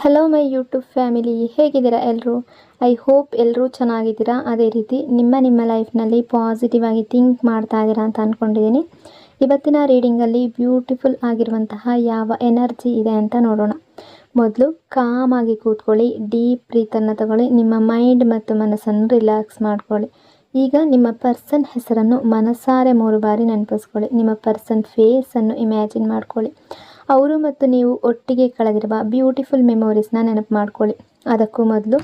Hello my YouTube family, ಹೇಗಿದ್ದೀರಾ ಎಲ್ಲರೂ? I hope ಎಲ್ಲರೂ ಚೆನ್ನಾಗಿದ್ದೀರಾ. ಅದೇ ರೀತಿ ನಿಮ್ಮ ಲೈಫ್ನಲ್ಲಿ ಪಾಸಿಟಿವ್ ಆಗಿ ಥಿಂಕ್ ಮಾಡ್ತಾ ಇದ್ದೀರಾ ಅಂತ ಅಂದ್ಕೊಂಡಿದ್ದೀನಿ. ಇವತ್ತಿನ ರೀಡಿಂಗಲ್ಲಿ ಬ್ಯೂಟಿಫುಲ್ ಆಗಿರುವಂತಹ ಯಾವ ಎನರ್ಜಿ ಇದೆ ಅಂತ ನೋಡೋಣ. ಮೊದಲು ಕಾಮಾಗಿ ಕೂತ್ಕೊಳ್ಳಿ, ಡೀಪ್ ಬ್ರೀತನ್ನು ತಗೊಳ್ಳಿ, ನಿಮ್ಮ ಮೈಂಡ್ ಮತ್ತು ಮನಸ್ಸನ್ನು ರಿಲ್ಯಾಕ್ಸ್ ಮಾಡ್ಕೊಳ್ಳಿ. ಈಗ ನಿಮ್ಮ ಪರ್ಸನ್ ಹೆಸರನ್ನು ಮನಸಾರೆ 3 ಬಾರಿ ನೆನಪಿಸ್ಕೊಳ್ಳಿ. ನಿಮ್ಮ ಪರ್ಸನ್ ಫೇಸನ್ನು ಇಮ್ಯಾಜಿನ್ ಮಾಡ್ಕೊಳ್ಳಿ. ಅವರು ಮತ್ತು ನೀವು ಒಟ್ಟಿಗೆ ಕಳೆದಿರುವ ಬ್ಯೂಟಿಫುಲ್ ಮೆಮೊರೀಸ್ನ ನೆನಪು ಮಾಡ್ಕೊಳ್ಳಿ. ಅದಕ್ಕೂ ಮೊದಲು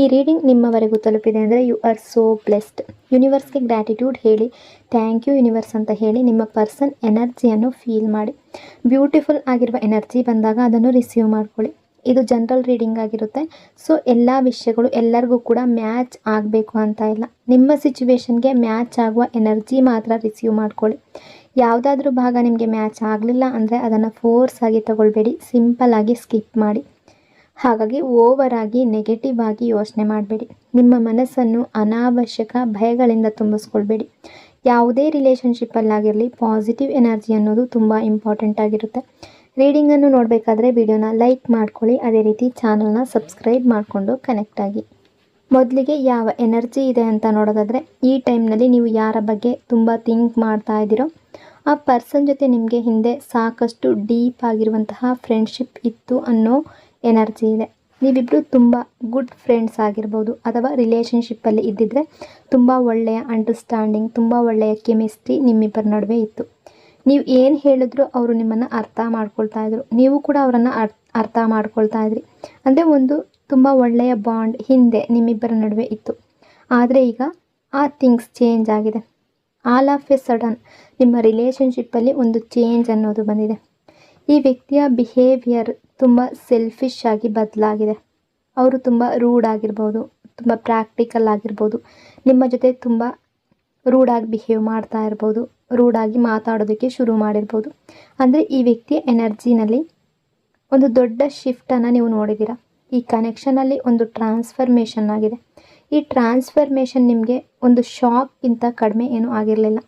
ಈ ರೀಡಿಂಗ್ ನಿಮ್ಮವರೆಗೂ ತಲುಪಿದೆ ಅಂದರೆ ಯು ಆರ್ ಸೋ ಬ್ಲೆಸ್ಡ್. ಯೂನಿವರ್ಸ್ಗೆ ಗ್ರ್ಯಾಟಿಟ್ಯೂಡ್ ಹೇಳಿ, ಥ್ಯಾಂಕ್ ಯು ಯೂನಿವರ್ಸ್ ಅಂತ ಹೇಳಿ ನಿಮ್ಮ ಪರ್ಸನ್ ಎನರ್ಜಿಯನ್ನು ಫೀಲ್ ಮಾಡಿ. ಬ್ಯೂಟಿಫುಲ್ ಆಗಿರುವ ಎನರ್ಜಿ ಬಂದಾಗ ಅದನ್ನು ರಿಸೀವ್ ಮಾಡ್ಕೊಳ್ಳಿ. ಇದು ಜನರಲ್ ರೀಡಿಂಗ್ ಆಗಿರುತ್ತೆ. ಸೊ ಎಲ್ಲ ವಿಷಯಗಳು ಎಲ್ಲರಿಗೂ ಕೂಡ ಮ್ಯಾಚ್ ಆಗಬೇಕು ಅಂತ ಇಲ್ಲ. ನಿಮ್ಮ ಸಿಚುವೇಶನ್ಗೆ ಮ್ಯಾಚ್ ಆಗುವ ಎನರ್ಜಿ ಮಾತ್ರ ರಿಸೀವ್ ಮಾಡ್ಕೊಳ್ಳಿ. ಯಾವುದಾದ್ರೂ ಭಾಗ ನಿಮಗೆ ಮ್ಯಾಚ್ ಆಗಲಿಲ್ಲ ಅಂದರೆ ಅದನ್ನು ಫೋರ್ಸ್ ಆಗಿ ತಗೊಳ್ಬೇಡಿ, ಸಿಂಪಲ್ ಆಗಿ ಸ್ಕಿಪ್ ಮಾಡಿ. ಹಾಗಾಗಿ ಓವರ್ ಆಗಿ ನೆಗೆಟಿವ್ ಆಗಿ ಯೋಚನೆ ಮಾಡಬೇಡಿ. ನಿಮ್ಮ ಮನಸ್ಸನ್ನು ಅನಾವಶ್ಯಕ ಭಯಗಳಿಂದ ತುಂಬಿಸ್ಕೊಳ್ಬೇಡಿ. ಯಾವುದೇ ರಿಲೇಷನ್ಶಿಪ್ಪಲ್ಲಾಗಿರಲಿ ಪಾಸಿಟಿವ್ ಎನರ್ಜಿ ಅನ್ನೋದು ತುಂಬ ಇಂಪಾರ್ಟೆಂಟ್ ಆಗಿರುತ್ತೆ. ರೀಡಿಂಗನ್ನು ನೋಡಬೇಕಾದ್ರೆ ವಿಡಿಯೋನ ಲೈಕ್ ಮಾಡ್ಕೊಳ್ಳಿ, ಅದೇ ರೀತಿ ಚಾನಲ್ನ ಸಬ್ಸ್ಕ್ರೈಬ್ ಮಾಡಿಕೊಂಡು ಕನೆಕ್ಟ್ ಆಗಿ. ಮೊದಲಿಗೆ ಯಾವ ಎನರ್ಜಿ ಇದೆ ಅಂತ ನೋಡೋದಾದರೆ, ಈ ಟೈಮ್ನಲ್ಲಿ ನೀವು ಯಾರ ಬಗ್ಗೆ ತುಂಬ ಥಿಂಕ್ ಮಾಡ್ತಾ ಇದ್ದೀರೋ ಆ ಪರ್ಸನ್ ಜೊತೆ ನಿಮಗೆ ಹಿಂದೆ ಸಾಕಷ್ಟು ಡೀಪ್ ಆಗಿರುವಂತಹ ಫ್ರೆಂಡ್ಶಿಪ್ ಇತ್ತು ಅನ್ನೋ ಎನರ್ಜಿ ಇದೆ. ನೀವಿಬ್ಬರು ತುಂಬ ಗುಡ್ ಫ್ರೆಂಡ್ಸ್ ಆಗಿರ್ಬೋದು, ಅಥವಾ ರಿಲೇಷನ್ಶಿಪ್ಪಲ್ಲಿ ಇದ್ದಿದ್ದರೆ ತುಂಬ ಒಳ್ಳೆಯ ಅಂಡರ್ಸ್ಟ್ಯಾಂಡಿಂಗ್, ತುಂಬ ಒಳ್ಳೆಯ ಕೆಮಿಸ್ಟ್ರಿ ನಿಮ್ಮಿಬ್ಬರ ನಡುವೆ ಇತ್ತು. ನೀವು ಏನು ಹೇಳಿದ್ರು ಅವರು ನಿಮ್ಮನ್ನು ಅರ್ಥ ಮಾಡ್ಕೊಳ್ತಾ ಇದ್ರು, ನೀವು ಕೂಡ ಅವರನ್ನು ಅರ್ಥ ಮಾಡ್ಕೊಳ್ತಾ ಇದ್ರಿ. ಅಂದರೆ ಒಂದು ತುಂಬ ಒಳ್ಳೆಯ ಬಾಂಡ್ ಹಿಂದೆ ನಿಮ್ಮಿಬ್ಬರ ನಡುವೆ ಇತ್ತು. ಆದರೆ ಈಗ ಆ ಥಿಂಗ್ಸ್ ಚೇಂಜ್ ಆಗಿದೆ. ಆಲ್ ಆಫ್ ಎ ಸಡನ್ ನಿಮ್ಮ ರಿಲೇಷನ್ಶಿಪ್ಪಲ್ಲಿ ಒಂದು ಚೇಂಜ್ ಅನ್ನೋದು ಬಂದಿದೆ. ಈ ವ್ಯಕ್ತಿಯ ಬಿಹೇವಿಯರ್ ತುಂಬ ಸೆಲ್ಫಿಶ್ ಆಗಿ ಬದಲಾಗಿದೆ. ಅವರು ತುಂಬ ರೂಡ್ ಆಗಿರ್ಬೋದು, ತುಂಬ ಪ್ರಾಕ್ಟಿಕಲ್ ಆಗಿರ್ಬೋದು, ನಿಮ್ಮ ಜೊತೆ ತುಂಬ ರೂಡಾಗಿ ಬಿಹೇವ್ ಮಾಡ್ತಾ ಇರ್ಬೋದು, ರೂಡಾಗಿ ಮಾತಾಡೋದಕ್ಕೆ ಶುರು ಮಾಡಿರ್ಬೋದು. ಅಂದರೆ ಈ ವ್ಯಕ್ತಿಯ ಎನರ್ಜಿನಲ್ಲಿ ಒಂದು ದೊಡ್ಡ ಶಿಫ್ಟನ್ನು ನೀವು ನೋಡಿದ್ದೀರಾ. ಈ ಕನೆಕ್ಷನಲ್ಲಿ ಒಂದು ಟ್ರಾನ್ಸ್ಫರ್ಮೇಷನ್ ಆಗಿದೆ. ಈ ಟ್ರಾನ್ಸ್ಫರ್ಮೇಷನ್ ನಿಮಗೆ ಒಂದು ಶಾಕ್ಗಿಂತ ಕಡಿಮೆ ಏನೂ ಆಗಿರಲಿಲ್ಲ.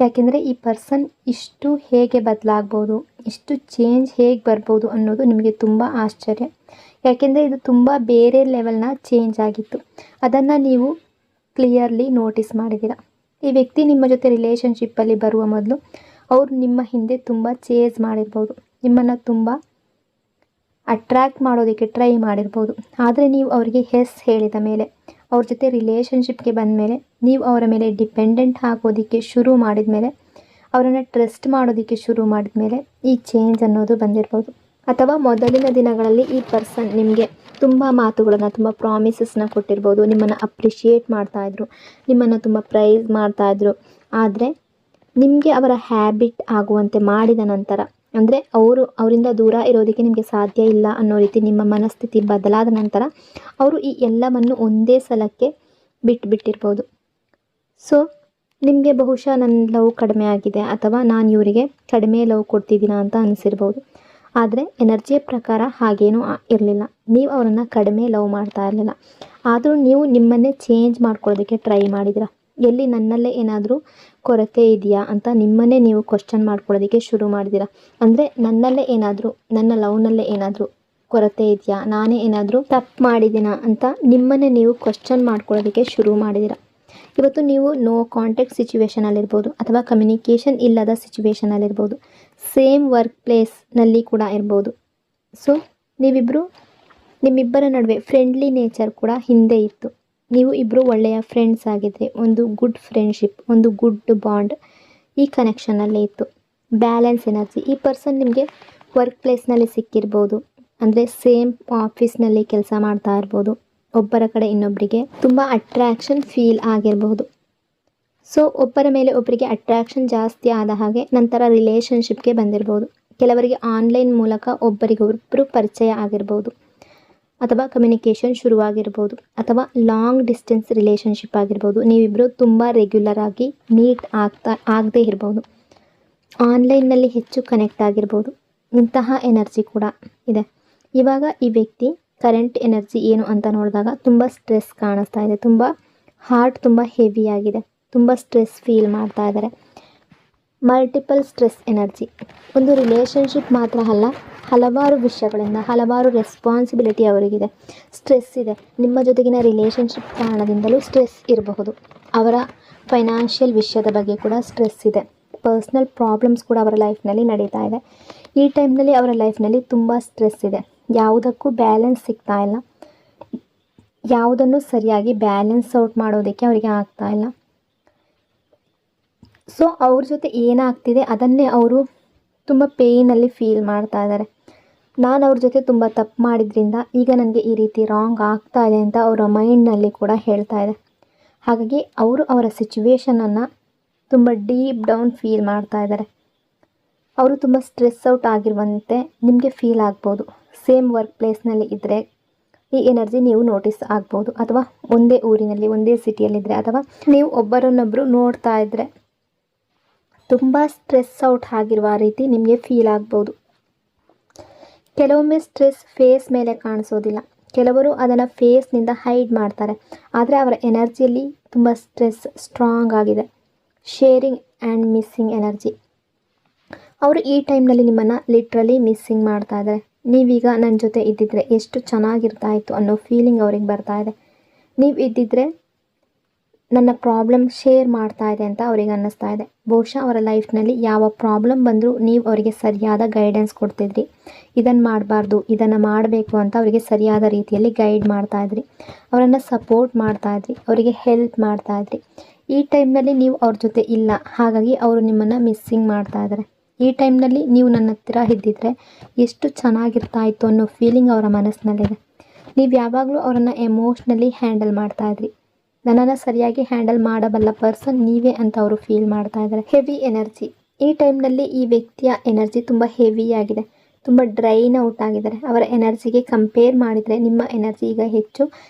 ಯಾಕೆಂದರೆ ಈ ಪರ್ಸನ್ ಇಷ್ಟು ಹೇಗೆ ಬದಲಾಗ್ಬೋದು, ಇಷ್ಟು ಚೇಂಜ್ ಹೇಗೆ ಬರ್ಬೋದು ಅನ್ನೋದು ನಿಮಗೆ ತುಂಬ ಆಶ್ಚರ್ಯ. ಯಾಕೆಂದರೆ ಇದು ತುಂಬ ಬೇರೆ ಲೆವೆಲ್ನ ಚೇಂಜ್ ಆಗಿತ್ತು. ಅದನ್ನು ನೀವು ಕ್ಲಿಯರ್ಲಿ ನೋಟಿಸ್ ಮಾಡಿದ್ದೀರಾ. ಈ ವ್ಯಕ್ತಿ ನಿಮ್ಮ ಜೊತೆ ರಿಲೇಷನ್ಶಿಪ್ಪಲ್ಲಿ ಬರುವ ಮೊದಲು ಅವರು ನಿಮ್ಮ ಹಿಂದೆ ತುಂಬ ಚೇಸ್ ಮಾಡಿರ್ಬೋದು, ನಿಮ್ಮನ್ನು ತುಂಬ ಅಟ್ರ್ಯಾಕ್ಟ್ ಮಾಡೋದಕ್ಕೆ ಟ್ರೈ ಮಾಡಿರ್ಬೋದು. ಆದರೆ ನೀವು ಅವರಿಗೆ ಎಸ್ ಹೇಳಿದ ಮೇಲೆ, ಅವ್ರ ಜೊತೆ ರಿಲೇಷನ್ಶಿಪ್ಗೆ ಬಂದ ಮೇಲೆ, ನೀವು ಅವರ ಮೇಲೆ ಡಿಪೆಂಡೆಂಟ್ ಆಗೋದಕ್ಕೆ ಶುರು ಮಾಡಿದ ಮೇಲೆ, ಅವರನ್ನು ಟ್ರಸ್ಟ್ ಮಾಡೋದಕ್ಕೆ ಶುರು ಮಾಡಿದ ಮೇಲೆ ಈ ಚೇಂಜ್ ಅನ್ನೋದು ಬಂದಿರ್ಬೋದು. ಅಥವಾ ಮೊದಲಿನ ದಿನಗಳಲ್ಲಿ ಈ ಪರ್ಸನ್ ನಿಮಗೆ ತುಂಬ ಮಾತುಗಳನ್ನು, ತುಂಬ ಪ್ರಾಮಿಸಸ್ನ ಕೊಟ್ಟಿರ್ಬೋದು, ನಿಮ್ಮನ್ನು ಅಪ್ರಿಷಿಯೇಟ್ ಮಾಡ್ತಾಯಿದ್ರು, ನಿಮ್ಮನ್ನು ತುಂಬ ಪ್ರೈಸ್ ಮಾಡ್ತಾಯಿದ್ರು. ಆದರೆ ನಿಮಗೆ ಅವರ ಹ್ಯಾಬಿಟ್ ಆಗುವಂತೆ ಮಾಡಿದ ನಂತರ, ಅಂದರೆ ಅವರಿಂದ ದೂರ ಇರೋದಕ್ಕೆ ನಿಮಗೆ ಸಾಧ್ಯ ಇಲ್ಲ ಅನ್ನೋ ರೀತಿ ನಿಮ್ಮ ಮನಸ್ಥಿತಿ ಬದಲಾದ ನಂತರ ಅವರು ಈ ಎಲ್ಲವನ್ನು ಒಂದೇ ಸಲಕ್ಕೆ ಬಿಟ್ಟಿರ್ಬೋದು. ಸೊ ನಿಮಗೆ ಬಹುಶಃ ನನ್ನ ಲವ್ ಕಡಿಮೆ ಆಗಿದೆ, ಅಥವಾ ನಾನು ಇವರಿಗೆ ಕಡಿಮೆ ಲವ್ ಕೊಡ್ತಿದ್ದೀನ ಅಂತ ಅನಿಸಿರ್ಬೋದು. ಆದರೆ ಎನರ್ಜಿಯ ಪ್ರಕಾರ ಹಾಗೇನೂ ಇರಲಿಲ್ಲ. ನೀವು ಅವರನ್ನು ಕಡಿಮೆ ಲವ್ ಮಾಡ್ತಾ ಇರಲಿಲ್ಲ. ಆದರೂ ನೀವು ನಿಮ್ಮನ್ನೇ ಚೇಂಜ್ ಮಾಡ್ಕೊಳ್ಳೋದಕ್ಕೆ ಟ್ರೈ ಮಾಡಿದ್ದೀರಾ. ಎಲ್ಲಿ ನನ್ನಲ್ಲೇ ಏನಾದರೂ ಕೊರತೆ ಇದೆಯಾ ಅಂತ ನಿಮ್ಮನ್ನೇ ನೀವು ಕ್ವಶನ್ ಮಾಡ್ಕೊಳ್ಳೋದಕ್ಕೆ ಶುರು ಮಾಡಿದ್ದೀರಾ. ಅಂದರೆ ನನ್ನಲ್ಲೇ ಏನಾದರೂ, ನನ್ನ ಲವ್ನಲ್ಲೇ ಏನಾದರೂ ಕೊರತೆ ಇದೆಯಾ, ನಾನೇ ಏನಾದರೂ ತಪ್ಪು ಮಾಡಿದ್ದೀನಾ ಅಂತ ನಿಮ್ಮನ್ನೇ ನೀವು ಕ್ವಶನ್ ಮಾಡ್ಕೊಳ್ಳೋದಕ್ಕೆ ಶುರು ಮಾಡಿದ್ದೀರಾ. ಇವತ್ತು ನೀವು ನೋ ಕಾಂಟ್ಯಾಕ್ಟ್ ಸಿಚುವೇಷನಲ್ಲಿರ್ಬೋದು, ಅಥವಾ ಕಮ್ಯುನಿಕೇಷನ್ ಇಲ್ಲದ ಸಿಚುವೇಷನಲ್ಲಿರ್ಬೋದು, ಸೇಮ್ ವರ್ಕ್ ಪ್ಲೇಸ್ನಲ್ಲಿ ಕೂಡ ಇರ್ಬೋದು. ಸೊ ನಿಮ್ಮಿಬ್ಬರ ನಡುವೆ ಫ್ರೆಂಡ್ಲಿ ನೇಚರ್ ಕೂಡ ಹಿಂದೆ ಇತ್ತು. ನೀವು ಇಬ್ಬರು ಒಳ್ಳೆಯ ಫ್ರೆಂಡ್ಸ್ ಆಗಿದ್ದರೆ, ಒಂದು ಗುಡ್ ಫ್ರೆಂಡ್ಶಿಪ್, ಒಂದು ಗುಡ್ ಬಾಂಡ್ ಈ ಕನೆಕ್ಷನಲ್ಲೇ ಇತ್ತು. Balance energy. ಈ ಪರ್ಸನ್ ನಿಮಗೆ ವರ್ಕ್ ಪ್ಲೇಸ್ನಲ್ಲಿ ಸಿಕ್ಕಿರ್ಬೋದು, ಅಂದರೆ ಸೇಮ್ ಆಫೀಸ್ನಲ್ಲಿ ಕೆಲಸ ಮಾಡ್ತಾ ಇರ್ಬೋದು, ಒಬ್ಬರ ಕಡೆ ಇನ್ನೊಬ್ಬರಿಗೆ ತುಂಬ ಅಟ್ರ್ಯಾಕ್ಷನ್ ಫೀಲ್ ಆಗಿರಬಹುದು. ಸೊ ಒಬ್ಬರ ಮೇಲೆ ಒಬ್ಬರಿಗೆ ಅಟ್ರ್ಯಾಕ್ಷನ್ ಜಾಸ್ತಿ ಆದ ಹಾಗೆ ನಂತರ ರಿಲೇಷನ್ಶಿಪ್ಗೆ ಬಂದಿರ್ಬೋದು. ಕೆಲವರಿಗೆ ಆನ್ಲೈನ್ ಮೂಲಕ ಒಬ್ಬರಿಗೊಬ್ಬರು ಪರಿಚಯ ಆಗಿರ್ಬೋದು, ಅಥವಾ ಕಮ್ಯುನಿಕೇಷನ್ ಶುರುವಾಗಿರ್ಬೋದು, ಅಥವಾ ಲಾಂಗ್ ಡಿಸ್ಟೆನ್ಸ್ ರಿಲೇಷನ್ಶಿಪ್ ಆಗಿರ್ಬೋದು. ನೀವಿಬ್ಬರು ತುಂಬ ರೆಗ್ಯುಲರ್ ಆಗಿ ಮೀಟ್ ಆಗದೇ ಇರ್ಬೋದು, ಆನ್ಲೈನ್ನಲ್ಲಿ ಹೆಚ್ಚು ಕನೆಕ್ಟ್ ಆಗಿರ್ಬೋದು. ಇಂತಹ ಎನರ್ಜಿ ಕೂಡ ಇದೆ. ಇವಾಗ ಈ ವ್ಯಕ್ತಿ ಕರೆಂಟ್ ಎನರ್ಜಿ ಏನು ಅಂತ ನೋಡಿದಾಗ ತುಂಬ ಸ್ಟ್ರೆಸ್ ಕಾಣಿಸ್ತಾ ಇದೆ. ತುಂಬ ಹಾರ್ಟ್ ತುಂಬ ಹೆವಿ ಆಗಿದೆ, ತುಂಬ ಸ್ಟ್ರೆಸ್ ಫೀಲ್ ಮಾಡ್ತಾ ಇದ್ದಾರೆ. Multiple stress energy. ಒಂದು ರಿಲೇಷನ್ಶಿಪ್ ಮಾತ್ರ ಅಲ್ಲ, ಹಲವಾರು ವಿಷಯಗಳಿಂದ ಹಲವಾರು ರೆಸ್ಪಾನ್ಸಿಬಿಲಿಟಿ ಅವರಿಗಿದೆ. ಸ್ಟ್ರೆಸ್ ಇದೆ. ನಿಮ್ಮ ಜೊತೆಗಿನ ರಿಲೇಷನ್ಶಿಪ್ ಕಾರಣದಿಂದಲೂ ಸ್ಟ್ರೆಸ್ ಇರಬಹುದು. ಅವರ ಫೈನಾನ್ಷಿಯಲ್ ವಿಷಯದ ಬಗ್ಗೆ ಕೂಡ ಸ್ಟ್ರೆಸ್ ಇದೆ. ಪರ್ಸ್ನಲ್ ಪ್ರಾಬ್ಲಮ್ಸ್ ಕೂಡ ಅವರ ಲೈಫ್ನಲ್ಲಿ ನಡೀತಾ ಇದೆ. ಈ ಟೈಮ್ನಲ್ಲಿ ಅವರ ಲೈಫ್ನಲ್ಲಿ ತುಂಬ ಸ್ಟ್ರೆಸ್ ಇದೆ. ಯಾವುದಕ್ಕೂ ಬ್ಯಾಲೆನ್ಸ್ ಸಿಗ್ತಾ ಇಲ್ಲ. ಯಾವುದನ್ನು ಸರಿಯಾಗಿ ಬ್ಯಾಲೆನ್ಸ್ ಔಟ್ ಮಾಡೋದಕ್ಕೆ ಅವರಿಗೆ ಆಗ್ತಾ ಇಲ್ಲ. ಸೊ ಅವ್ರ ಜೊತೆ ಏನಾಗ್ತಿದೆ ಅದನ್ನೇ ಅವರು ತುಂಬ ಪೇಯ್ನಲ್ಲಿ ಫೀಲ್ ಮಾಡ್ತಾ ಇದ್ದಾರೆ. ನಾನು ಅವ್ರ ಜೊತೆ ತುಂಬ ತಪ್ಪು ಮಾಡಿದ್ರಿಂದ ಈಗ ನನಗೆ ಈ ರೀತಿ ರಾಂಗ್ ಆಗ್ತಾ ಇದೆ ಅಂತ ಅವರ ಮೈಂಡ್ನಲ್ಲಿ ಕೂಡ ಹೇಳ್ತಾ ಇದೆ. ಹಾಗಾಗಿ ಅವರು ಅವರ ಸಿಚುವೇಶನನ್ನು ತುಂಬ ಡೀಪ್ ಡೌನ್ ಫೀಲ್ ಮಾಡ್ತಾ ಇದ್ದಾರೆ. ಅವರು ತುಂಬ ಸ್ಟ್ರೆಸ್ ಔಟ್ ಆಗಿರುವಂತೆ ನಿಮಗೆ ಫೀಲ್ ಆಗ್ಬೋದು. ಸೇಮ್ ವರ್ಕ್ ಪ್ಲೇಸ್ನಲ್ಲಿ ಇದ್ದರೆ ಈ ಎನರ್ಜಿ ನೀವು ನೋಟಿಸ್ ಆಗ್ಬೋದು, ಅಥವಾ ಒಂದೇ ಊರಿನಲ್ಲಿ ಒಂದೇ ಸಿಟಿಯಲ್ಲಿದ್ದರೆ, ಅಥವಾ ನೀವು ಒಬ್ಬರನ್ನೊಬ್ಬರು ನೋಡ್ತಾ ಇದ್ದರೆ ತುಂಬ ಸ್ಟ್ರೆಸ್ ಔಟ್ ಆಗಿರುವ ರೀತಿ ನಿಮಗೆ ಫೀಲ್ ಆಗ್ಬೋದು. ಕೆಲವೊಮ್ಮೆ ಸ್ಟ್ರೆಸ್ ಫೇಸ್ ಮೇಲೆ ಕಾಣಿಸೋದಿಲ್ಲ. ಕೆಲವರು ಅದನ್ನು ಫೇಸ್ನಿಂದ ಹೈಡ್ ಮಾಡ್ತಾರೆ. ಆದರೆ ಅವರ ಎನರ್ಜಿಯಲ್ಲಿ ತುಂಬ ಸ್ಟ್ರೆಸ್ ಸ್ಟ್ರಾಂಗ್ ಆಗಿದೆ. Sharing and missing energy. ಅವರು ಈ ಟೈಮ್ನಲ್ಲಿ ನಿಮ್ಮನ್ನು ಲಿಟ್ರಲಿ ಮಿಸ್ಸಿಂಗ್ ಮಾಡ್ತಾ ಇದ್ದಾರೆ. ನೀವೀಗ ನನ್ನ ಜೊತೆ ಇದ್ದಿದ್ರೆ ಎಷ್ಟು ಚೆನ್ನಾಗಿರ್ತಾ ಇತ್ತು ಅನ್ನೋ ಫೀಲಿಂಗ್ ಅವ್ರಿಗೆ ಬರ್ತಾ ಇದೆ. ನೀವು ಇದ್ದಿದ್ರೆ ನನ್ನ ಪ್ರಾಬ್ಲಮ್ ಶೇರ್ ಮಾಡ್ತಾ ಇದೆ ಅಂತ ಅವ್ರಿಗೆ ಅನ್ನಿಸ್ತಾ ಇದೆ. ಬಹುಶಃ ಅವರ ಲೈಫ್ನಲ್ಲಿ ಯಾವ ಪ್ರಾಬ್ಲಮ್ ಬಂದರೂ ನೀವು ಅವರಿಗೆ ಸರಿಯಾದ ಗೈಡೆನ್ಸ್ ಕೊಡ್ತಿದ್ರಿ. ಇದನ್ನು ಮಾಡಬಾರ್ದು, ಇದನ್ನು ಮಾಡಬೇಕು ಅಂತ ಅವರಿಗೆ ಸರಿಯಾದ ರೀತಿಯಲ್ಲಿ ಗೈಡ್ ಮಾಡ್ತಾಯಿದ್ರಿ. ಅವರನ್ನು ಸಪೋರ್ಟ್ ಮಾಡ್ತಾಯಿದ್ರಿ, ಅವರಿಗೆ ಹೆಲ್ಪ್ ಮಾಡ್ತಾಯಿದ್ರಿ. ಈ ಟೈಮ್ನಲ್ಲಿ ನೀವು ಅವ್ರ ಜೊತೆ ಇಲ್ಲ. ಹಾಗಾಗಿ ಅವರು ನಿಮ್ಮನ್ನು ಮಿಸ್ಸಿಂಗ್ ಮಾಡ್ತಾ ಇದ್ದಾರೆ. ಈ ಟೈಮ್ನಲ್ಲಿ ನೀವು ನನ್ನ ಹತ್ತಿರ ಇದ್ದಿದ್ರೆ ಎಷ್ಟು ಚೆನ್ನಾಗಿರ್ತಾ ಇತ್ತು ಅನ್ನೋ ಫೀಲಿಂಗ್ ಅವರ ಮನಸ್ಸಿನಲ್ಲಿದೆ. ನೀವು ಯಾವಾಗಲೂ ಅವರನ್ನು ಎಮೋಷ್ನಲಿ ಹ್ಯಾಂಡಲ್ ಮಾಡ್ತಾಯಿದ್ರಿ. ನನ್ನನ್ನು ಸರಿಯಾಗಿ ಹ್ಯಾಂಡಲ್ ಮಾಡಬಲ್ಲ ಪರ್ಸನ್ ನೀವೇ ಅಂತ ಅವರು ಫೀಲ್ ಮಾಡ್ತಾ ಇದ್ದಾರೆ. Heavy energy. ಈ ಟೈಮ್ನಲ್ಲಿ ಈ ವ್ಯಕ್ತಿಯ ಎನರ್ಜಿ ತುಂಬ ಹೆವಿಯಾಗಿದೆ. ತುಂಬ ಡ್ರೈನ್ ಔಟ್ ಆಗಿದ್ದಾರೆ. ಅವರ ಎನರ್ಜಿಗೆ ಕಂಪೇರ್ ಮಾಡಿದರೆ ನಿಮ್ಮ ಎನರ್ಜಿ ಈಗ ಹೆಚ್ಚು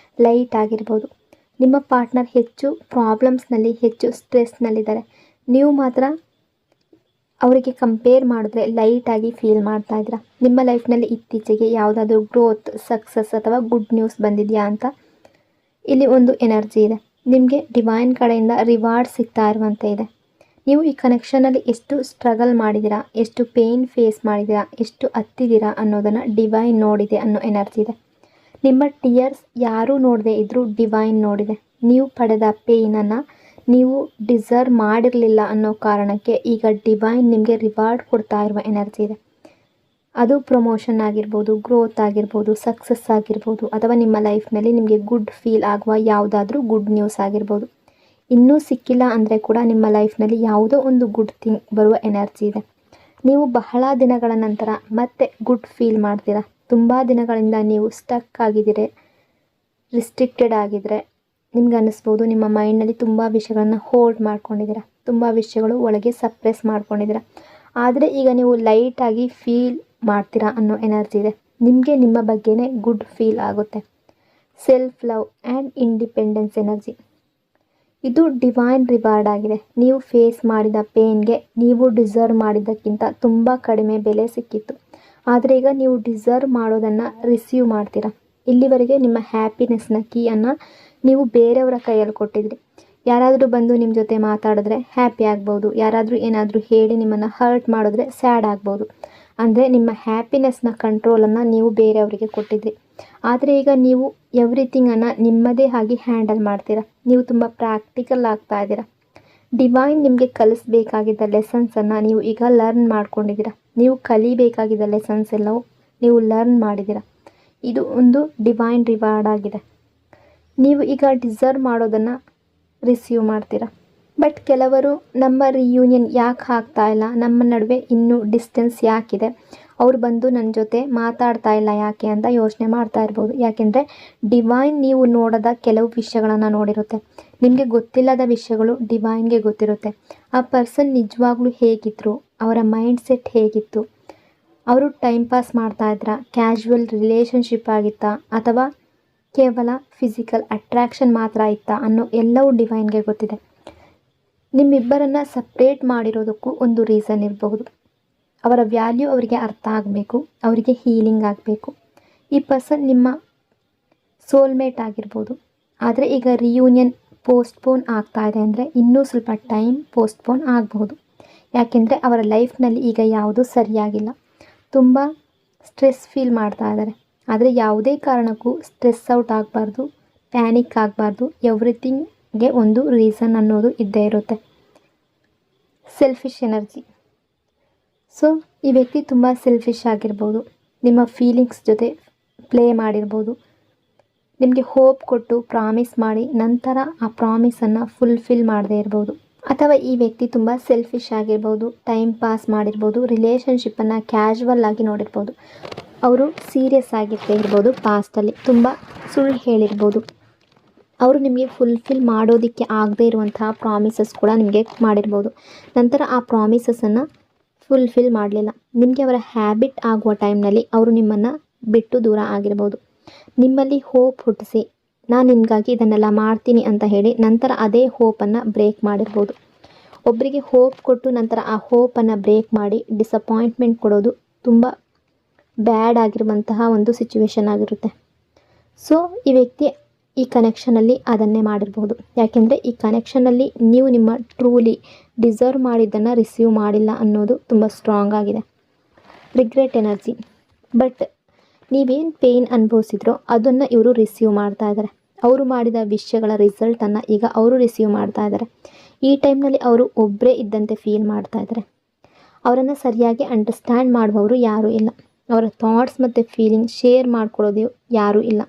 ಲೈಟ್ ಆಗಿರ್ಬೋದು. ನಿಮ್ಮ ಪಾರ್ಟ್ನರ್ ಹೆಚ್ಚು ಪ್ರಾಬ್ಲಮ್ಸ್ನಲ್ಲಿ, ಹೆಚ್ಚು ಸ್ಟ್ರೆಸ್ನಲ್ಲಿದ್ದಾರೆ. ನೀವು ಮಾತ್ರ ಅವರಿಗೆ ಕಂಪೇರ್ ಮಾಡಿದ್ರೆ ಲೈಟಾಗಿ ಫೀಲ್ ಮಾಡ್ತಾ ಇದ್ದೀರಾ. ನಿಮ್ಮ ಲೈಫ್ನಲ್ಲಿ ಇತ್ತೀಚೆಗೆ ಯಾವುದಾದ್ರೂ ಗ್ರೋತ್, ಸಕ್ಸಸ್ ಅಥವಾ ಗುಡ್ ನ್ಯೂಸ್ ಬಂದಿದೆಯಾ ಅಂತ ಇಲ್ಲಿ ಒಂದು ಎನರ್ಜಿ ಇದೆ. ನಿಮಗೆ ಡಿವೈನ್ ಕಡೆಯಿಂದ ರಿವಾರ್ಡ್ ಸಿಗ್ತಾ ಇರುವಂತೆ ಇದೆ. ನೀವು ಈ ಕನೆಕ್ಷನಲ್ಲಿ ಎಷ್ಟು ಸ್ಟ್ರಗಲ್ ಮಾಡಿದ್ದೀರಾ, ಎಷ್ಟು ಪೇಯ್ನ್ ಫೇಸ್ ಮಾಡಿದ್ದೀರಾ, ಎಷ್ಟು ಹತ್ತಿದ್ದೀರಾ ಅನ್ನೋದನ್ನು ಡಿವೈನ್ ನೋಡಿದೆ ಅನ್ನೋ ಎನರ್ಜಿ ಇದೆ. ನಿಮ್ಮ ಟಿಯರ್ಸ್ ಯಾರೂ ನೋಡದೆ ಇದ್ದರೂ ಡಿವೈನ್ ನೋಡಿದೆ. ನೀವು ಪಡೆದ ಪೇಯ್ನನ್ನು ನೀವು ಡಿಸರ್ವ್ ಮಾಡಿರಲಿಲ್ಲ ಅನ್ನೋ ಕಾರಣಕ್ಕೆ ಈಗ ಡಿವೈನ್ ನಿಮಗೆ ರಿವಾರ್ಡ್ ಕೊಡ್ತಾ ಇರುವ ಎನರ್ಜಿ ಇದೆ. ಅದು ಪ್ರಮೋಷನ್ ಆಗಿರ್ಬೋದು, ಗ್ರೋತ್ ಆಗಿರ್ಬೋದು, ಸಕ್ಸಸ್ ಆಗಿರ್ಬೋದು, ಅಥವಾ ನಿಮ್ಮ ಲೈಫ್ನಲ್ಲಿ ನಿಮಗೆ ಗುಡ್ ಫೀಲ್ ಆಗುವ ಯಾವುದಾದ್ರೂ ಗುಡ್ ನ್ಯೂಸ್ ಆಗಿರ್ಬೋದು. ಇನ್ನೂ ಸಿಕ್ಕಿಲ್ಲ ಅಂದರೆ ಕೂಡ ನಿಮ್ಮ ಲೈಫ್ನಲ್ಲಿ ಯಾವುದೋ ಒಂದು ಗುಡ್ ಥಿಂಗ್ ಬರುವ ಎನರ್ಜಿ ಇದೆ. ನೀವು ಬಹಳ ದಿನಗಳ ನಂತರ ಮತ್ತೆ ಗುಡ್ ಫೀಲ್ ಮಾಡ್ತೀರಾ. ತುಂಬ ದಿನಗಳಿಂದ ನೀವು ಸ್ಟಕ್ ಆಗಿದ್ದೀರಿ, ರಿಸ್ಟ್ರಿಕ್ಟೆಡ್ ಆಗಿದ್ದರೆ ನಿಮ್ಗೆ ಅನ್ನಿಸ್ಬೋದು ನಿಮ್ಮ ಮೈಂಡ್ನಲ್ಲಿ ತುಂಬ ವಿಷಯಗಳನ್ನು ಹೋಲ್ಡ್ ಮಾಡ್ಕೊಂಡಿದ್ದೀರಾ, ತುಂಬ ವಿಷಯಗಳು ಒಳಗೆ ಸಪ್ರೆಸ್ ಮಾಡ್ಕೊಂಡಿದ್ದೀರಾ. ಆದರೆ ಈಗ ನೀವು ಲೈಟಾಗಿ ಫೀಲ್ ಮಾಡ್ತೀರಾ ಅನ್ನೋ ಎನರ್ಜಿ ಇದೆ. ನಿಮಗೆ ನಿಮ್ಮ ಬಗ್ಗೆನೇ ಗುಡ್ ಫೀಲ್ ಆಗುತ್ತೆ. Self love and independence energy. ಇದು ಡಿವೈನ್ ರಿವಾರ್ಡ್ ಆಗಿದೆ. ನೀವು ಫೇಸ್ ಮಾಡಿದ ಪೇನ್ಗೆ ನೀವು ಡಿಸರ್ವ್ ಮಾಡಿದ್ದಕ್ಕಿಂತ ತುಂಬ ಕಡಿಮೆ ಬೆಲೆ ಸಿಕ್ಕಿತ್ತು. ಆದರೆ ಈಗ ನೀವು ಡಿಸರ್ವ್ ಮಾಡೋದನ್ನು ರಿಸೀವ್ ಮಾಡ್ತೀರಾ. ಇಲ್ಲಿವರೆಗೆ ನಿಮ್ಮ ಹ್ಯಾಪಿನೆಸ್ನ ಕೀಯನ್ನು ನೀವು ಬೇರೆಯವರ ಕೈಯಲ್ಲಿ ಕೊಟ್ಟಿದ್ರಿ. ಯಾರಾದರೂ ಬಂದು ನಿಮ್ಮ ಜೊತೆ ಮಾತಾಡಿದ್ರೆ ಹ್ಯಾಪಿ ಆಗ್ಬೋದು. ಯಾರಾದರೂ ಏನಾದರೂ ಹೇಳಿ ನಿಮ್ಮನ್ನು ಹರ್ಟ್ ಮಾಡಿದ್ರೆ ಸ್ಯಾಡ್ ಆಗ್ಬೋದು. ಅಂದರೆ ನಿಮ್ಮ ಹ್ಯಾಪಿನೆಸ್ನ ಕಂಟ್ರೋಲನ್ನು ನೀವು ಬೇರೆಯವರಿಗೆ ಕೊಟ್ಟಿದ್ರಿ. ಆದರೆ ಈಗ ನೀವು ಎವ್ರಿಥಿಂಗನ್ನು ನಿಮ್ಮದೇ ಆಗಿ ಹ್ಯಾಂಡಲ್ ಮಾಡ್ತೀರಾ. ನೀವು ತುಂಬ ಪ್ರಾಕ್ಟಿಕಲ್ ಆಗ್ತಾ ಇದ್ದೀರಾ. ಡಿವೈನ್ ನಿಮಗೆ ಕಲಿಸ್ಬೇಕಾಗಿದ್ದ ಲೆಸನ್ಸನ್ನು ನೀವು ಈಗ ಲರ್ನ್ ಮಾಡ್ಕೊಂಡಿದ್ದೀರಾ. ನೀವು ಕಲಿಬೇಕಾಗಿದ್ದ ಲೆಸನ್ಸ್ ಎಲ್ಲವೂ ನೀವು ಲರ್ನ್ ಮಾಡಿದ್ದೀರಾ. ಇದು ಒಂದು ಡಿವೈನ್ ರಿವಾರ್ಡ್ ಆಗಿದೆ. ನೀವು ಈಗ ಡಿಸರ್ವ್ ಮಾಡೋದನ್ನು ರಿಸೀವ್ ಮಾಡ್ತೀರಾ. ಬಟ್ ಕೆಲವರು ನಮ್ಮ ರಿಯೂನಿಯನ್ ಯಾಕೆ ಆಗ್ತಾ ಇಲ್ಲ, ನಮ್ಮ ನಡುವೆ ಇನ್ನೂ ಡಿಸ್ಟೆನ್ಸ್ ಯಾಕಿದೆ, ಅವ್ರು ಬಂದು ನನ್ನ ಜೊತೆ ಮಾತಾಡ್ತಾ ಇಲ್ಲ ಯಾಕೆ ಅಂತ ಯೋಚನೆ ಮಾಡ್ತಾ ಇರ್ಬೋದು. ಯಾಕೆಂದರೆ ಡಿವೈನ್ ನೀವು ನೋಡದ ಕೆಲವು ವಿಷಯಗಳನ್ನು ನೋಡಿರುತ್ತೆ. ನಿಮಗೆ ಗೊತ್ತಿಲ್ಲದ ವಿಷಯಗಳು ಡಿವೈನ್ಗೆ ಗೊತ್ತಿರುತ್ತೆ. ಆ ಪರ್ಸನ್ ನಿಜವಾಗ್ಲೂ ಹೇಗಿದ್ರು, ಅವರ ಮೈಂಡ್ ಸೆಟ್ ಹೇಗಿತ್ತು, ಅವರು ಟೈಮ್ ಪಾಸ್ ಮಾಡ್ತಾಯಿದ್ರಾ, ಕ್ಯಾಶುವಲ್ ರಿಲೇಷನ್ಶಿಪ್ ಆಗಿತ್ತಾ, ಅಥವಾ ಕೇವಲ ಫಿಸಿಕಲ್ ಅಟ್ರ್ಯಾಕ್ಷನ್ ಮಾತ್ರ ಇತ್ತಾ ಅನ್ನೋ ಎಲ್ಲವೂ ಡಿವೈನ್ಗೆ ಗೊತ್ತಿದೆ. ನಿಮ್ಮಿಬ್ಬರನ್ನು ಸಪ್ರೇಟ್ ಮಾಡಿರೋದಕ್ಕೂ ಒಂದು ರೀಸನ್ ಇರಬಹುದು. ಅವರ ವ್ಯಾಲ್ಯೂ ಅವರಿಗೆ ಅರ್ಥ ಆಗಬೇಕು, ಅವರಿಗೆ ಹೀಲಿಂಗ್ ಆಗಬೇಕು. ಈ ಪರ್ಸನ್ ನಿಮ್ಮ ಸೋಲ್ಮೇಟ್ ಆಗಿರ್ಬೋದು. ಆದರೆ ಈಗ ರಿಯೂನಿಯನ್ ಪೋಸ್ಟ್ಪೋನ್ ಆಗ್ತಾ ಇದೆ ಅಂದರೆ ಇನ್ನೂ ಸ್ವಲ್ಪ ಟೈಮ್ ಪೋಸ್ಟ್ಪೋನ್ ಆಗಬಹುದು. ಯಾಕೆಂದರೆ ಅವರ ಲೈಫ್ನಲ್ಲಿ ಈಗ ಯಾವುದೂ ಸರಿಯಾಗಿಲ್ಲ. ತುಂಬ ಸ್ಟ್ರೆಸ್ ಫೀಲ್ ಮಾಡ್ತಾ ಇದ್ದಾರೆ. ಆದರೆ ಯಾವುದೇ ಕಾರಣಕ್ಕೂ ಸ್ಟ್ರೆಸ್ ಔಟ್ ಆಗಬಾರ್ದು, ಪ್ಯಾನಿಕ್ ಆಗಬಾರ್ದು. ಎವ್ರಿಥಿಂಗ್ಗೆ ಒಂದು ರೀಸನ್ ಅನ್ನೋದು ಇದ್ದೇ ಇರುತ್ತೆ. Selfish energy. ಸೊ ಈ ವ್ಯಕ್ತಿ ತುಂಬ ಸೆಲ್ಫಿಶ್ ಆಗಿರ್ಬೋದು, ನಿಮ್ಮ ಫೀಲಿಂಗ್ಸ್ ಜೊತೆ ಪ್ಲೇ ಮಾಡಿರ್ಬೋದು, ನಿಮಗೆ ಹೋಪ್ ಕೊಟ್ಟು ಪ್ರಾಮಿಸ್ ಮಾಡಿ ನಂತರ ಆ ಪ್ರಾಮಿಸನ್ನು ಫುಲ್ಫಿಲ್ ಮಾಡದೇ ಇರ್ಬೋದು. ಅಥವಾ ಈ ವ್ಯಕ್ತಿ ತುಂಬ ಸೆಲ್ಫಿಶ್ ಆಗಿರ್ಬೋದು, ಟೈಮ್ ಪಾಸ್ ಮಾಡಿರ್ಬೋದು, ರಿಲೇಷನ್ಶಿಪ್ಪನ್ನು ಕ್ಯಾಶುವಲ್ ಆಗಿ ನೋಡಿರ್ಬೋದು. ಅವರು ಸೀರಿಯಸ್ ಆಗಿರ್ತಾ ಇರ್ಬೋದು, ಪಾಸ್ಟಲ್ಲಿ ತುಂಬ ಸುಳ್ಳು ಹೇಳಿರ್ಬೋದು. ಅವರು ನಿಮಗೆ ಫುಲ್ಫಿಲ್ ಮಾಡೋದಕ್ಕೆ ಆಗದೇ ಇರುವಂತಹ ಪ್ರಾಮಿಸಸ್ ಕೂಡ ನಿಮಗೆ ಮಾಡಿರ್ಬೋದು. ನಂತರ ಆ ಪ್ರಾಮಿಸಸನ್ನು ಫುಲ್ಫಿಲ್ ಮಾಡಲಿಲ್ಲ. ನಿಮಗೆ ಅವರ ಹ್ಯಾಬಿಟ್ ಆಗುವ ಟೈಮ್ನಲ್ಲಿ ಅವರು ನಿಮ್ಮನ್ನು ಬಿಟ್ಟು ದೂರ ಆಗಿರ್ಬೋದು. ನಿಮ್ಮಲ್ಲಿ ಹೋಪ್ ಹುಟ್ಟಿಸಿ ನಾನು ನಿಮಗಾಗಿ ಇದನ್ನೆಲ್ಲ ಮಾಡ್ತೀನಿ ಅಂತ ಹೇಳಿ ನಂತರ ಅದೇ ಹೋಪನ್ನು ಬ್ರೇಕ್ ಮಾಡಿರ್ಬೋದು. ಒಬ್ಬರಿಗೆ ಹೋಪ್ ಕೊಟ್ಟು ನಂತರ ಆ ಹೋಪನ್ನು ಬ್ರೇಕ್ ಮಾಡಿ ಡಿಸಪಾಯಿಂಟ್ಮೆಂಟ್ ಕೊಡೋದು ತುಂಬ ಬ್ಯಾಡ್ ಆಗಿರುವಂತಹ ಒಂದು ಸಿಚುವೇಶನ್ ಆಗಿರುತ್ತೆ. ಸೊ ಈ ವ್ಯಕ್ತಿ ಈ ಕನೆಕ್ಷನಲ್ಲಿ ಅದನ್ನೇ ಮಾಡಿರ್ಬೋದು. ಯಾಕೆಂದರೆ ಈ ಕನೆಕ್ಷನಲ್ಲಿ ನೀವು ನಿಮ್ಮ ಟ್ರೂಲಿ ಡಿಸರ್ವ್ ಮಾಡಿದ್ದನ್ನು ರಿಸೀವ್ ಮಾಡಿಲ್ಲ ಅನ್ನೋದು ತುಂಬ ಸ್ಟ್ರಾಂಗ್ ಆಗಿದೆ. Regret energy. ಬಟ್ ನೀವೇನು ಪೇಯ್ನ್ ಅನುಭವಿಸಿದ್ರೋ ಅದನ್ನು ಇವರು ರಿಸೀವ್ ಮಾಡ್ತಾ ಇದ್ದಾರೆ. ಅವರು ಮಾಡಿದ ವಿಷಯಗಳ ರಿಸಲ್ಟನ್ನು ಈಗ ಅವರು ರಿಸೀವ್ ಮಾಡ್ತಾ ಇದ್ದಾರೆ. ಈ ಟೈಮ್ನಲ್ಲಿ ಅವರು ಒಬ್ಬರೇ ಇದ್ದಂತೆ ಫೀಲ್ ಮಾಡ್ತಾ ಇದ್ದಾರೆ. ಅವರನ್ನು ಸರಿಯಾಗಿ ಅಂಡರ್ಸ್ಟ್ಯಾಂಡ್ ಮಾಡುವವರು ಯಾರೂ ಇಲ್ಲ. ಅವರ ಥಾಟ್ಸ್ ಮತ್ತು ಫೀಲಿಂಗ್ ಶೇರ್ ಮಾಡ್ಕೊಳ್ಳೋದು ಯಾರೂ ಇಲ್ಲ.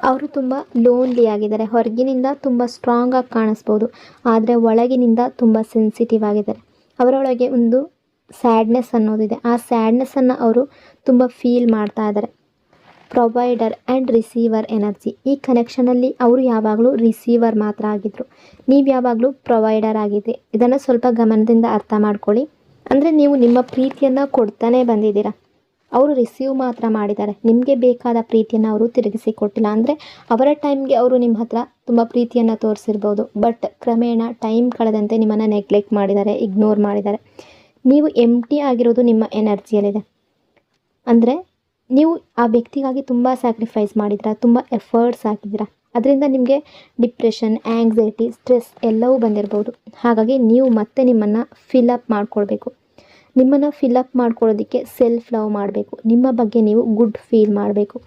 ಅವರು ತುಂಬ ಲೋನ್ಲಿ ಆಗಿದ್ದಾರೆ. ಹೊರಗಿನಿಂದ ತುಂಬ ಸ್ಟ್ರಾಂಗಾಗಿ ಕಾಣಿಸ್ಬೋದು, ಆದರೆ ಒಳಗಿನಿಂದ ತುಂಬ ಸೆನ್ಸಿಟಿವ್ ಆಗಿದ್ದಾರೆ. ಅವರೊಳಗೆ ಒಂದು ಸ್ಯಾಡ್ನೆಸ್ ಅನ್ನೋದಿದೆ. ಆ ಸ್ಯಾಡ್ನೆಸ್ಸನ್ನು ಅವರು ತುಂಬ ಫೀಲ್ ಮಾಡ್ತಾ ಇದ್ದಾರೆ. Provider and receiver energy. ಈ ಕನೆಕ್ಷನಲ್ಲಿ ಅವರು ಯಾವಾಗಲೂ ರಿಸೀವರ್ ಮಾತ್ರ ಆಗಿದ್ದರು, ನೀವು ಯಾವಾಗಲೂ ಪ್ರೊವೈಡರ್ ಆಗಿದೆ. ಇದನ್ನು ಸ್ವಲ್ಪ ಗಮನದಿಂದ ಅರ್ಥ ಮಾಡ್ಕೊಳ್ಳಿ. ಅಂದರೆ ನೀವು ನಿಮ್ಮ ಪ್ರೀತಿಯನ್ನು ಕೊಡ್ತಾನೆ ಬಂದಿದ್ದೀರಾ, ಅವರು ರಿಸೀವ್ ಮಾತ್ರ ಮಾಡಿದ್ದಾರೆ. ನಿಮಗೆ ಬೇಕಾದ ಪ್ರೀತಿಯನ್ನು ಅವರು ತಿರುಗಿಸಿ ಕೊಟ್ಟಿಲ್ಲ. ಅಂದರೆ ಅವರ ಟೈಮ್ಗೆ ಅವರು ನಿಮ್ಮ ಹತ್ರ ತುಂಬ ಪ್ರೀತಿಯನ್ನು ತೋರಿಸಿರ್ಬೋದು, ಬಟ್ ಕ್ರಮೇಣ ಟೈಮ್ ಕಳೆದಂತೆ ನಿಮ್ಮನ್ನು ನೆಗ್ಲೆಕ್ಟ್ ಮಾಡಿದ್ದಾರೆ, ಇಗ್ನೋರ್ ಮಾಡಿದ್ದಾರೆ. ನೀವು ಎಂಟಿ ಆಗಿರೋದು ನಿಮ್ಮ ಎನರ್ಜಿಯಲ್ಲಿದೆ. ಅಂದರೆ ನೀವು ಆ ವ್ಯಕ್ತಿಗಾಗಿ ತುಂಬ ಸ್ಯಾಕ್ರಿಫೈಸ್ ಮಾಡಿದ್ದೀರಾ, ತುಂಬ ಎಫರ್ಟ್ಸ್ ಹಾಕಿದ್ದೀರಾ. ಅದರಿಂದ ನಿಮಗೆ ಡಿಪ್ರೆಷನ್, ಆ್ಯಂಗ್ಸೈಟಿ, ಸ್ಟ್ರೆಸ್ ಎಲ್ಲವೂ ಬಂದಿರ್ಬೋದು. ಹಾಗಾಗಿ ನೀವು ಮತ್ತೆ ನಿಮ್ಮನ್ನು ಫಿಲಪ್ ಮಾಡ್ಕೊಳ್ಬೇಕು. ನಿಮ್ಮನ್ನು ಫಿಲಪ್ ಮಾಡ್ಕೊಳ್ಳೋದಕ್ಕೆ ಸೆಲ್ಫ್ ಲವ್ ಮಾಡಬೇಕು. ನಿಮ್ಮ ಬಗ್ಗೆ ನೀವು ಗುಡ್ ಫೀಲ್ ಮಾಡಬೇಕು.